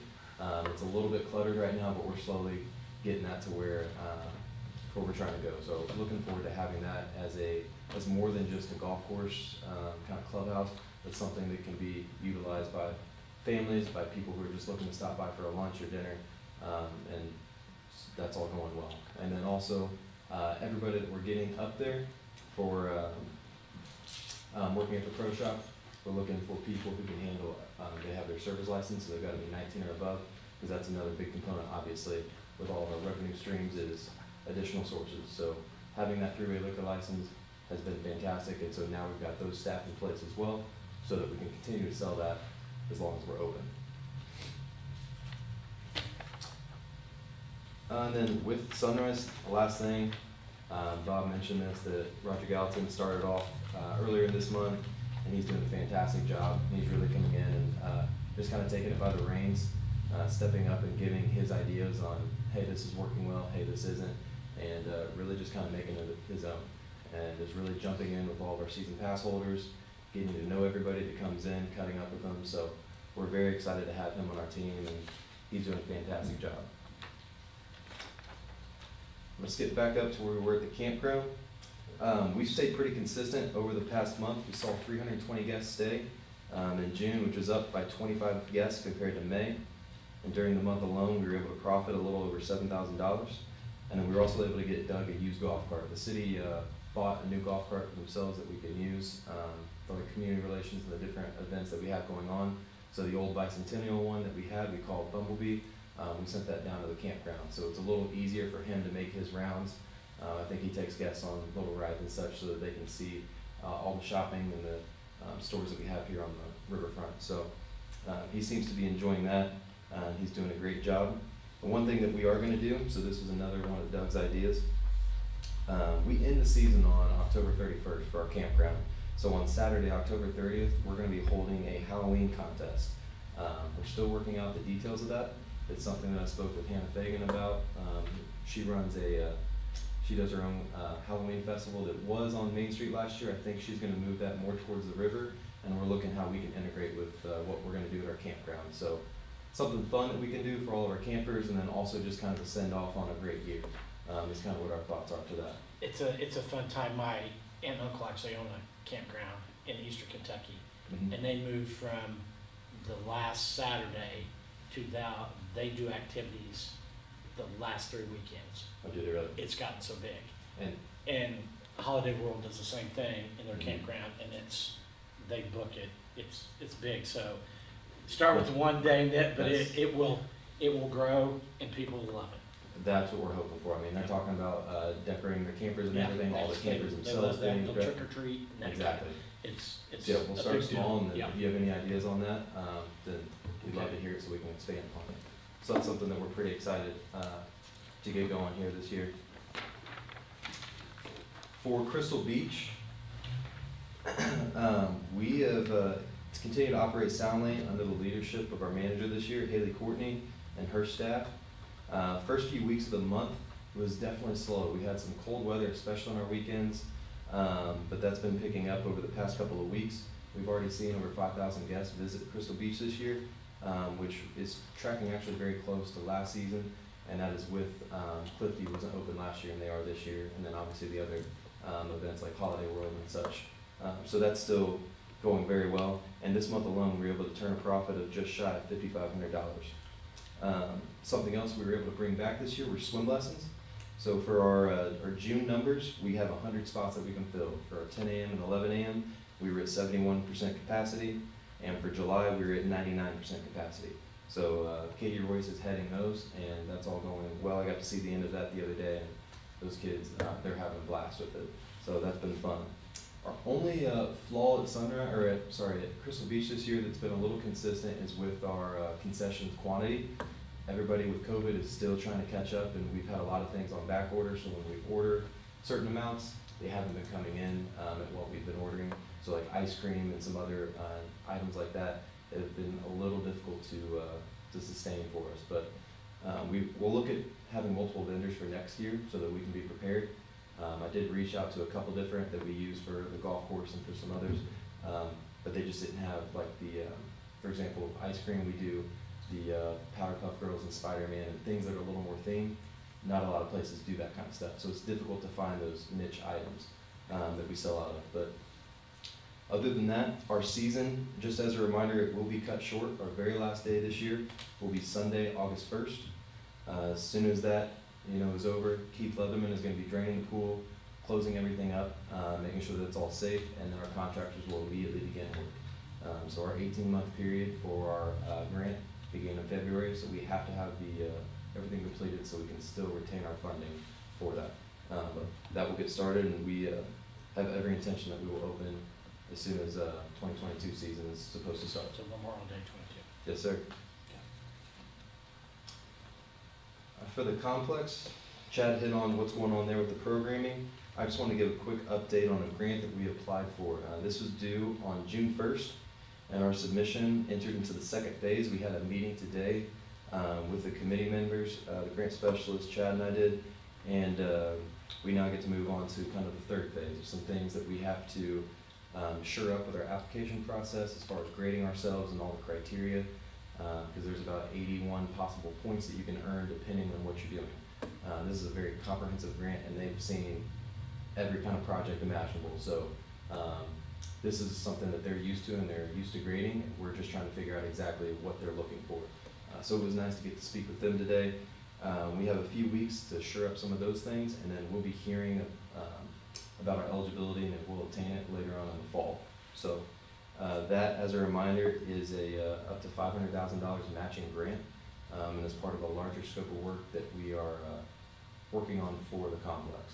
It's a little bit cluttered right now, but we're slowly getting that to where we're trying to go. So looking forward to having that as more than just a golf course kind of clubhouse, but something that can be utilized by families, by people who are just looking to stop by for a lunch or dinner, and that's all going well. And then also everybody that we're getting up there for working at the pro shop, we're looking for people who can handle, they have their service license, so they've got to be 19 or above, because that's another big component, obviously, with all of our revenue streams is additional sources. So having that three-way liquor license has been fantastic, and so now we've got those staff in place as well, so that we can continue to sell that as long as we're open. And then with Sunrise, the last thing, Bob mentioned this, that Roger Gallatin started off earlier this month, and he's doing a fantastic job. He's really coming in and just kind of taking it by the reins, stepping up and giving his ideas on, hey, this is working well, hey, this isn't, and really just kind of making it his own. And is really jumping in with all of our season pass holders, getting to know everybody that comes in, cutting up with them. So we're very excited to have him on our team, and he's doing a fantastic job. I'm gonna skip back up to where we were at the campground. We've stayed pretty consistent over the past month. We saw 320 guests stay in June, which was up by 25 guests compared to May. And during the month alone, we were able to profit a little over $7,000. And then we were also able to get Doug a used golf cart. The city bought a new golf cart for themselves that we can use for the community relations and the different events that we have going on. So the old bicentennial one that we had, we called Bumblebee. We sent that down to the campground. So it's a little easier for him to make his rounds. I think he takes guests on little rides and such so that they can see all the shopping and the stores that we have here on the riverfront. So he seems to be enjoying that. He's doing a great job. The one thing that we are going to do, so this was another one of Doug's ideas, we end the season on October 31st for our campground. So on Saturday, October 30th, we're going to be holding a Halloween contest. We're still working out the details of that. It's something that I spoke with Hannah Fagan about. She runs she does her own Halloween festival that was on Main Street last year. I think she's going to move that more towards the river, and we're looking how we can integrate with what we're going to do at our campground. So something fun that we can do for all of our campers, and then also just kind of a send off on a great year. Is kind of what our thoughts are to that. It's a fun time. My aunt and uncle actually own a campground in eastern Kentucky, and they moved from the last Saturday to they do activities the last 3 weekends. Oh, do they really? It's gotten so big. And And Holiday World does the same thing in their campground, and they book it. It's big. So start with one day, but it will grow, and people will love it. that's what we're hoping for. I mean, they're talking about decorating the campers and everything, all the campers themselves. They'll trick or treat. And Exactly. It's Yeah, we'll a start big small, deal. and then if you have any ideas on that, then we'd love to hear it so we can expand upon it. So that's something that we're pretty excited to get going here this year. For Crystal Beach, we have continued to operate soundly under the leadership of our manager this year, Haley Courtney, and her staff. First few weeks of the month was definitely slow. We had some cold weather, especially on our weekends, but that's been picking up over the past couple of weeks. We've already seen over 5,000 guests visit Crystal Beach this year, which is tracking actually very close to last season, and that is with Clifty wasn't open last year and they are this year, and then obviously the other events like Holiday World and such. So that's still going very well, and this month alone we were able to turn a profit of just shy of $5,500. Something else we were able to bring back this year were swim lessons. So for our June numbers, we have 100 spots that we can fill. For our 10 a.m. and 11 a.m., we were at 71% capacity, and for July, we were at 99% capacity. So Katie Royce is heading those, and that's all going well. I got to see the end of that the other day, and those kids, they're having a blast with it. So that's been fun. Our only flaw at Sunrise, or at Crystal Beach this year that's been a little consistent is with our concessions quantity. Everybody with COVID is still trying to catch up, and we've had a lot of things on back order, so when we order certain amounts, they haven't been coming in at what we've been ordering. So like ice cream and some other items like that have been a little difficult to sustain for us. But we'll look at having multiple vendors for next year so that we can be prepared. I did reach out to a couple different that we use for the golf course and for some others, but they just didn't have like for example, ice cream. We do the Powerpuff Girls and Spider-Man and things that are a little more themed. Not a lot of places do that kind of stuff, so it's difficult to find those niche items that we sell out of. But other than that, our season, just as a reminder, it will be cut short. Our very last day this year will be Sunday, August 1st. As soon as that is over, Keith Leatherman is going to be draining the pool, closing everything up, making sure that it's all safe, and then our contractors will immediately begin work. So our 18-month period for our grant began in February, so we have to have everything completed so we can still retain our funding for that. But that will get started, and we have every intention that we will open as soon as 2022 season is supposed to start. So Memorial Day 22. Yes, sir. For the complex, Chad hit on what's going on there with the programming. I just want to give a quick update on a grant that we applied for. This was due on June 1st, and our submission entered into the second phase. We had a meeting today with the committee members, the grant specialist, Chad and I did, and we now get to move on to kind of the third phase. There's some things that we have to shore up with our application process as far as grading ourselves and all the criteria, because there's about 81 possible points that you can earn depending on what you're doing. This is a very comprehensive grant, and they've seen every kind of project imaginable. So this is something that they're used to, and they're used to grading. We're just trying to figure out exactly what they're looking for. So it was nice to get to speak with them today. We have a few weeks to shore up some of those things, and then we'll be hearing about our eligibility, and we'll obtain it later on in the fall. So that, as a reminder, is up to $500,000 matching grant, and as part of a larger scope of work that we are working on for the complex.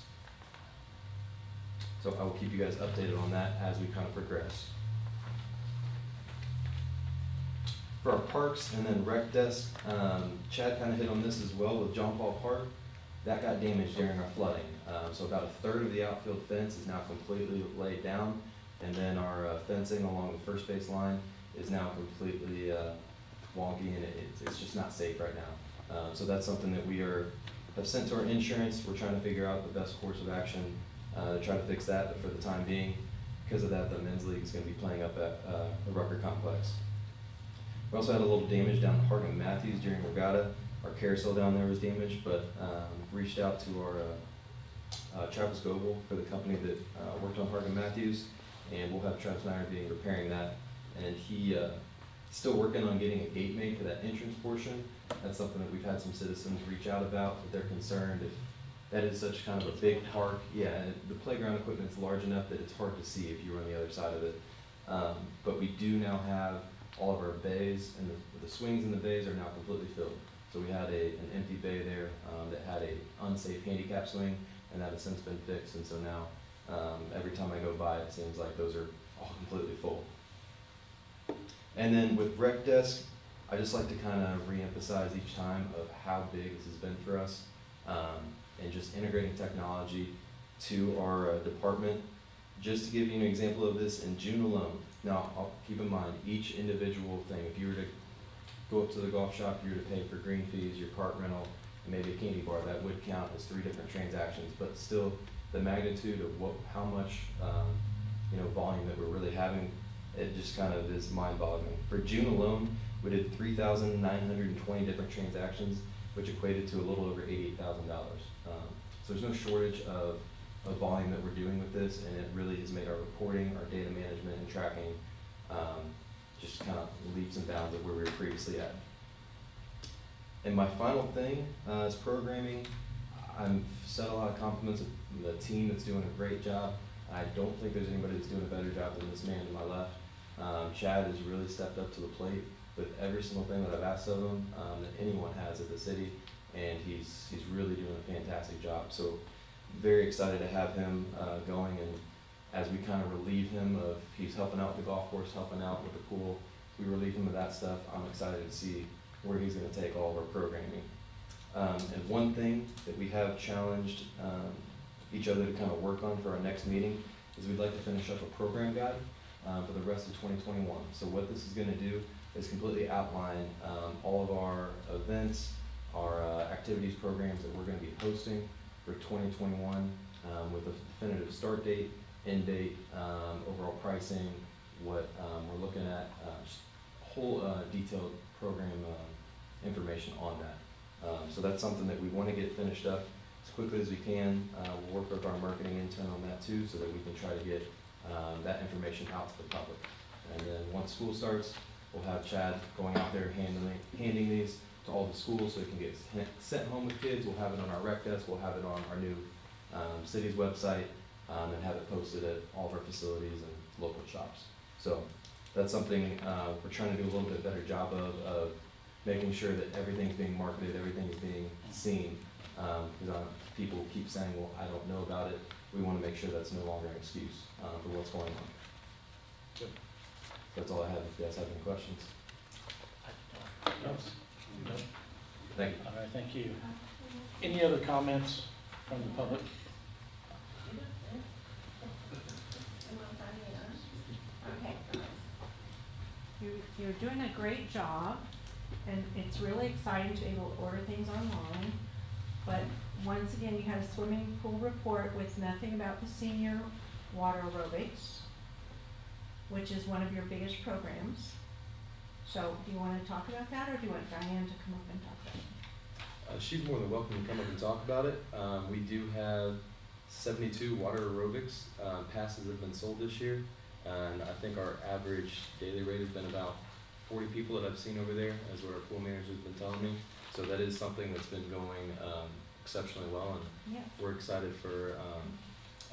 So I will keep you guys updated on that as we kind of progress. For our parks and then rec desk, Chad kind of hit on this as well with John Paul Park. That got damaged during our flooding. So about a third of the outfield fence is now completely laid down, and then our fencing along the first base line is now completely wonky, and it's just not safe right now. So that's something that we have sent to our insurance. We're trying to figure out the best course of action to try to fix that, but for the time being, because of that, the men's league is going to be playing up at the Rucker Complex. We also had a little damage down at Harding Matthews during regatta. Our carousel down there was damaged, but reached out to our Travis Goebel for the company that worked on Harding Matthews, and we'll have Travis Meyer being repairing that. And he still working on getting a gate made for that entrance portion. That's something that we've had some citizens reach out about, but they're concerned if that is such kind of a big park. Yeah, the playground equipment's large enough that it's hard to see if you're on the other side of it. But we do now have all of our bays, and the swings in the bays are now completely filled. So we had an empty bay there that had a unsafe handicap swing, and that has since been fixed. And so now every time I go by, it seems like those are all completely full. And then with rec desk, I just like to kind of re-emphasize each time of how big this has been for us, and just integrating technology to our department. Just to give you an example of this, in June alone, now I'll keep in mind each individual thing. If you were to go up to the golf shop, you were to pay for green fees, your cart rental, and maybe a candy bar, that would count as 3 different transactions. But still, the magnitude of how much volume that we're really having, it just kind of is mind-boggling. For June alone, we did 3,920 different transactions, which equated to a little over $88,000. So there's no shortage of volume that we're doing with this, and it really has made our reporting, our data management, and tracking just kind of leaps and bounds of where we were previously at. And my final thing is programming. I've said a lot of compliments of the team that's doing a great job. I don't think there's anybody that's doing a better job than this man to my left. Chad has really stepped up to the plate with every single thing that I've asked of him that anyone has at the city, and he's really doing a fantastic job. So very excited to have him going, and as we kind of relieve him of, he's helping out with the golf course, helping out with the pool, we relieve him of that stuff. I'm excited to see where he's gonna take all of our programming. And one thing that we have challenged each other to kind of work on for our next meeting is we'd like to finish up a program guide for the rest of 2021. So what this is gonna do is completely outline all of our events, our activities, programs that we're gonna be hosting for 2021 with a definitive start date, end date, overall pricing, what we're looking at, just whole detailed program information on that. So that's something that we want to get finished up as quickly as we can. We'll work with our marketing intern on that too, so that we can try to get that information out to the public. And then once school starts, we'll have Chad going out there handing these to all the schools so it can get sent home with kids. We'll have it on our rec desk. We'll have it on our new city's website and have it posted at all of our facilities and local shops. So that's something we're trying to do a little bit better job of making sure that everything's being marketed, everything is being seen. Because people keep saying, well, I don't know about it. We want to make sure that's no longer an excuse for what's going on. Good. That's all I have. If you guys have any questions. Thank you. All right, thank you. Any other comments from the public? Okay. You're doing a great job, and it's really exciting to be able to order things online. But once again, you had a swimming pool report with nothing about the senior water aerobics, which is one of your biggest programs. So do you want to talk about that, or do you want Diane to come up and talk about it? She's more than welcome to come up and talk about it. We do have 72 water aerobics passes have been sold this year, and I think our average daily rate has been about 40 people that I've seen over there, as what our pool manager's been telling me. So that is something that's been going exceptionally well, and Yes. we're excited for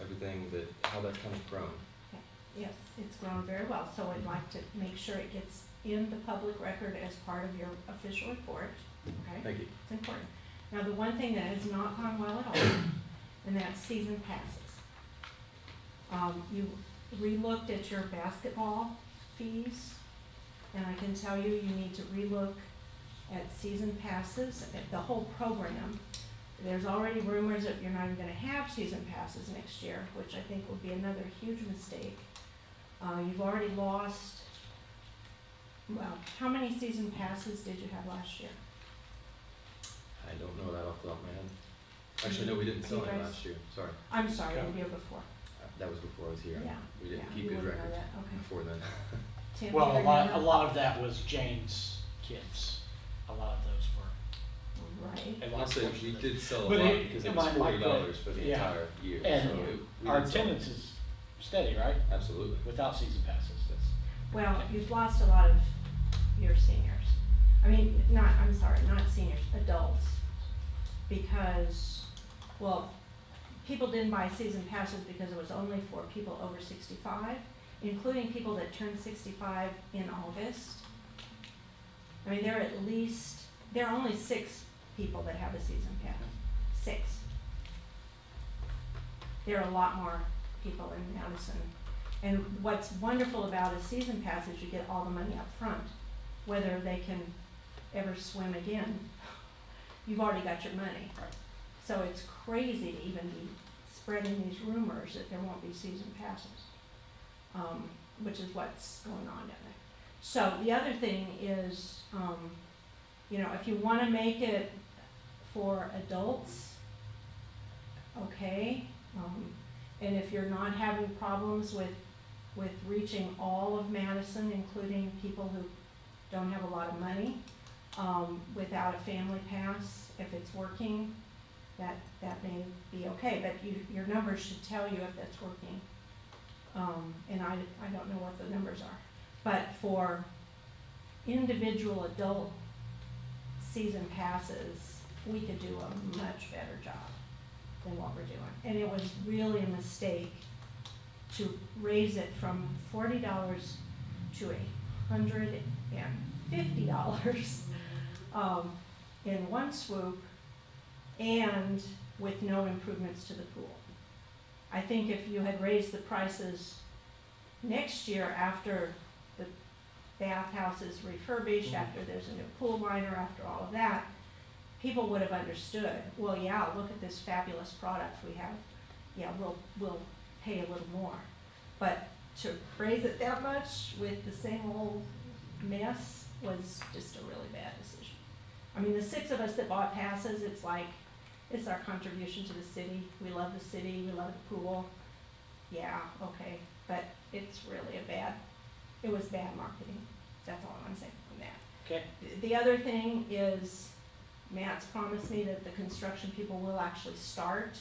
everything how that's kind of grown. Okay. Yes, it's grown very well, so I'd like to make sure it gets in the public record as part of your official report, okay? Thank you. It's important. Now, the one thing that has not gone well at all, and that's season passes. You relooked at your basketball fees, and I can tell you, you need to relook at season passes, at the whole program. There's already rumors that you're not even gonna have season passes next year, which I think would be another huge mistake. You've already lost, well, how many season passes did you have last year? I don't know that off the top of my head. Actually, no, we didn't sell any last year. Sorry. I'm sorry, the year before. That was before I was here. Yeah, We didn't yeah, keep you good wouldn't know records that, okay. before then. Tim, Well, you a lot remember? of that was Jane's kids. A lot of those were. Right. a lot Honestly, of we those- did sell a But lot it- because it my- was my $40 for the yeah. entire year. And so we our did sell- attendance is steady, right? Absolutely. Without season passes. Well, you've lost a lot of your seniors. I mean, I'm sorry, not seniors, adults. Because, well, people didn't buy season passes because it was only for people over 65, including people that turned 65 in August. I mean, there are only 6 people that have a season pass. 6. There are a lot more people in Madison. And what's wonderful about a season pass is you get all the money up front, whether they can ever swim again. You've already got your money. Right. So it's crazy to even be spreading these rumors that there won't be season passes, which is what's going on down there. So the other thing is, if you want to make it for adults, okay. And if you're not having problems with reaching all of Madison, including people who don't have a lot of money, without a family pass, if it's working, that may be okay, but your numbers should tell you if that's working. And I don't know what the numbers are. But for individual adult season passes, we could do a much better job than what we're doing. And it was really a mistake to raise it from $40 to $150 in one swoop, and with no improvements to the pool. I think if you had raised the prices next year after the bathhouse is refurbished, after there's a new pool liner, after all of that, people would have understood, well, yeah, look at this fabulous product we have. Yeah, we'll pay a little more. But to raise it that much with the same old mess was just a really bad decision. I mean, the 6 of us that bought passes, it's like, it's our contribution to the city. We love the city, we love the pool. Yeah, okay, but it's really it was bad marketing. That's all I'm saying from that. Okay. The other thing is, Matt's promised me that the construction people will actually start,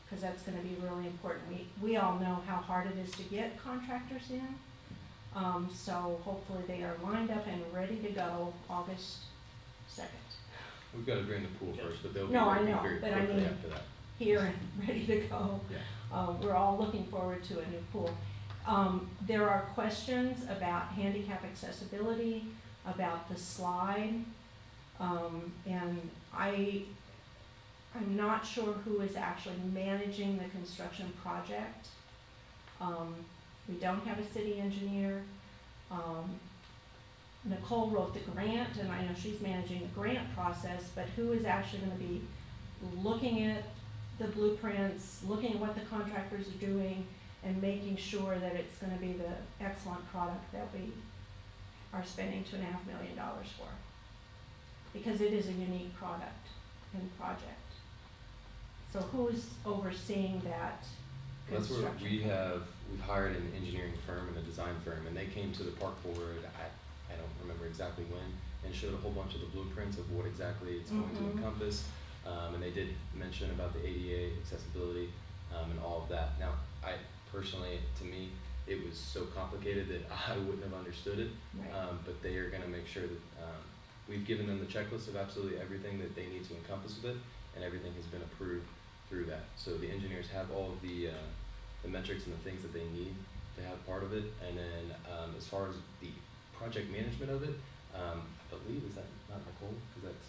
because that's gonna be really important. We all know how hard it is to get contractors in. So hopefully they are lined up and ready to go August 2nd. We've got to drain the pool first, but they'll be No, I ready know, very but I quickly mean- after that. Here and ready to go. Yeah. We're all looking forward to a new pool. There are questions about handicap accessibility, about the slide, and I'm not sure who is actually managing the construction project. We don't have a city engineer. Nicole wrote the grant, and I know she's managing the grant process, but who is actually gonna be looking at the blueprints, looking at what the contractors are doing, and making sure that it's gonna be the excellent product that we are spending $2.5 million for. Because it is a unique product and project. So who's overseeing that That's where construction? we've hired an engineering firm and a design firm, and they came to the park board, I don't remember exactly when, and showed a whole bunch of the blueprints of what exactly it's going to encompass. And they did mention about the ADA accessibility, and all of that. Now, I personally, to me, it was so complicated that I wouldn't have understood it. Right. But they are gonna make sure that, we've given them the checklist of absolutely everything that they need to encompass with it, and everything has been approved through that. So the engineers have all of the metrics and the things that they need to have part of it. And then, as far as the project management of it, I believe, is that not Nicole? Cause that's,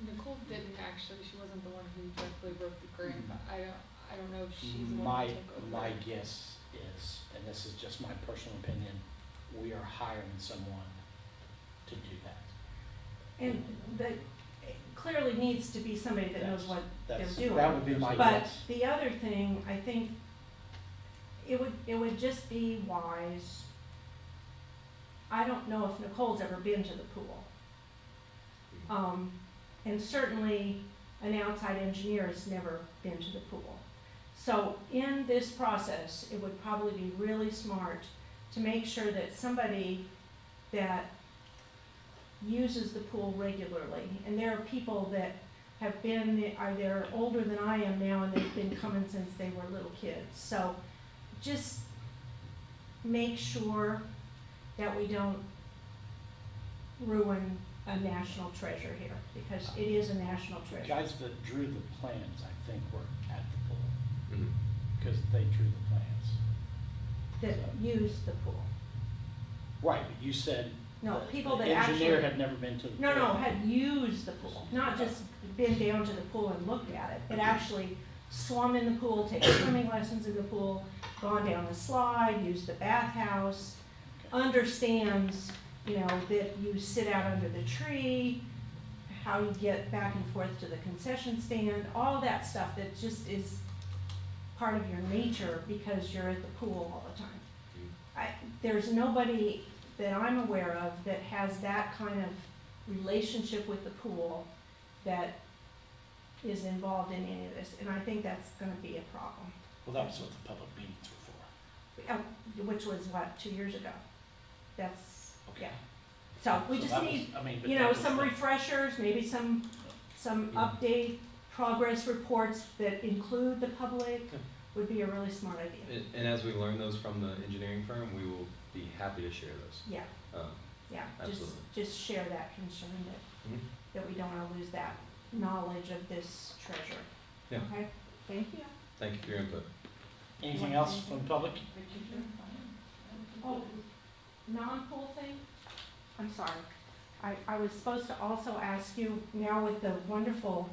Nicole didn't actually, she wasn't the one who directly wrote the grant, but I don't know if she's the one My who took over. my guess is, and this is just my personal opinion, we are hiring someone to do that. And that clearly needs to be somebody that knows what they're doing. That would be my But guess. the other thing, I think, it would just be wise. I don't know if Nicole's ever been to the pool. And certainly an outside engineer has never been to the pool. So in this process, it would probably be really smart to make sure that somebody that uses the pool regularly, and there are people that have been, they're older than I am now, and they've been coming since they were little kids. So just make sure that we don't ruin a national treasure here, because it is a national The treasure. guys that drew the plans, I think, were at the pool, mhm. because they drew the plans. That use the pool. Right, but you said No, the people that engineer actually, had never been to the pool. no, had used the pool, not just been down to the pool and looked at it, but actually swum in the pool, taken swimming lessons in the pool, gone down the slide, used the bathhouse, understands, that you sit out under the tree, how you get back and forth to the concession stand, all that stuff that just is part of your nature because you're at the pool all the time. There's nobody that I'm aware of that has that kind of relationship with the pool that is involved in any of this, and I think that's gonna be a problem. Well, that was what the public meetings were for. Which was what, 2 years ago? That's, Okay. yeah. So we So just that was- need, I mean, but that was some the- refreshers, maybe some update, progress reports that include the public would be a really smart idea. And as we learn those from the engineering firm, we will be happy to share those. Yeah, yeah, Absolutely. just share that concern Mhm. that we don't wanna lose that knowledge of this treasure. Yeah. Okay, thank you. Thank you for your input. Anything else from the public? Oh, non-pool thing? I'm sorry. I was supposed to also ask you, now with the wonderful,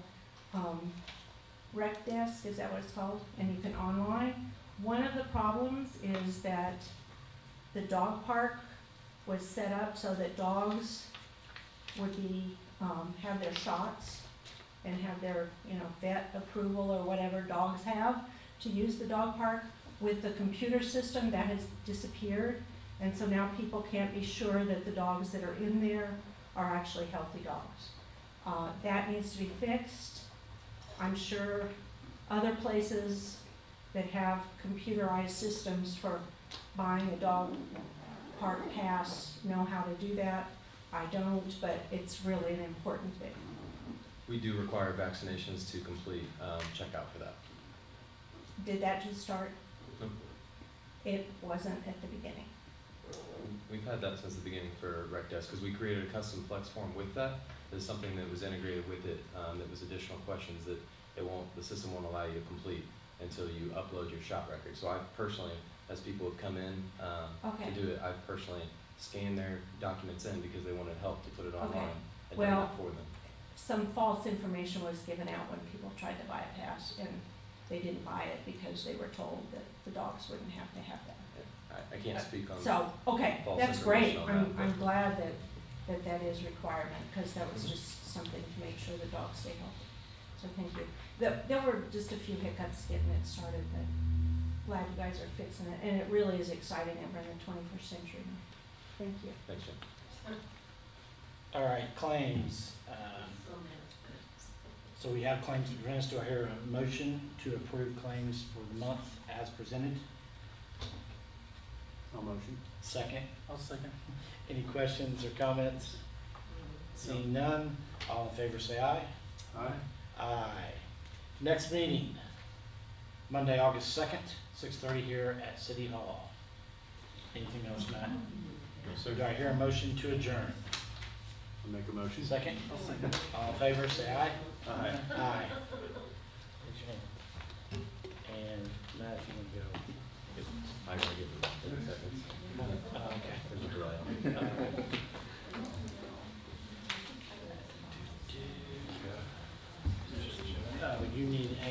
rec desk, is that what it's called? And you can online. One of the problems is that the dog park was set up so that dogs would be, have their shots and have their, vet approval or whatever dogs have to use the dog park. With the computer system, that has disappeared, and so now people can't be sure that the dogs that are in there are actually healthy dogs. That needs to be fixed. I'm sure other places that have computerized systems for buying a dog park pass know how to do that. I don't, but it's really an important thing. We do require vaccinations to complete checkout for that. Did that just start? Nope. It wasn't at the beginning. We've had that since the beginning for rec desk, because we created a custom flex form with that. There's something that was integrated with it, that was additional questions that the system won't allow you to complete until you upload your shot record. So I've personally, as people have come in Okay. to do it, I've personally scanned their documents in because they wanted help to put it Okay. online and Well, done that for them. Some false information was given out when people tried to buy a pass, and they didn't buy it because they were told that the dogs wouldn't have to have that. I can't speak on So, okay, false that's great. information on that, I'm but- glad that is requirement, because that was just something to make sure the dogs stay healthy. So thank you. There were just a few hiccups getting it started, but glad you guys are fixing it, and it really is exciting that we're in the 21st century now. Thank you. Thanks, Jim. All right, claims. So we have claims in advance. Do I hear a motion to approve claims for the month as presented? I'll motion. Second? I'll second. Any questions or comments? Seeing none, all in favor say aye. Aye. Aye. Next meeting, Monday, August 2nd, 6:30 here at City Hall. Anything else, Matt? So do I hear a motion to adjourn? I'll make a motion. Second? All in favor, say aye. Aye. Aye. And Matt, if you want to go. I gotta give it 30 seconds. Okay. There's a delay. You need a,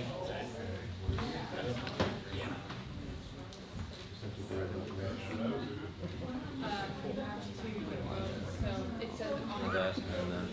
yeah. So it says on And then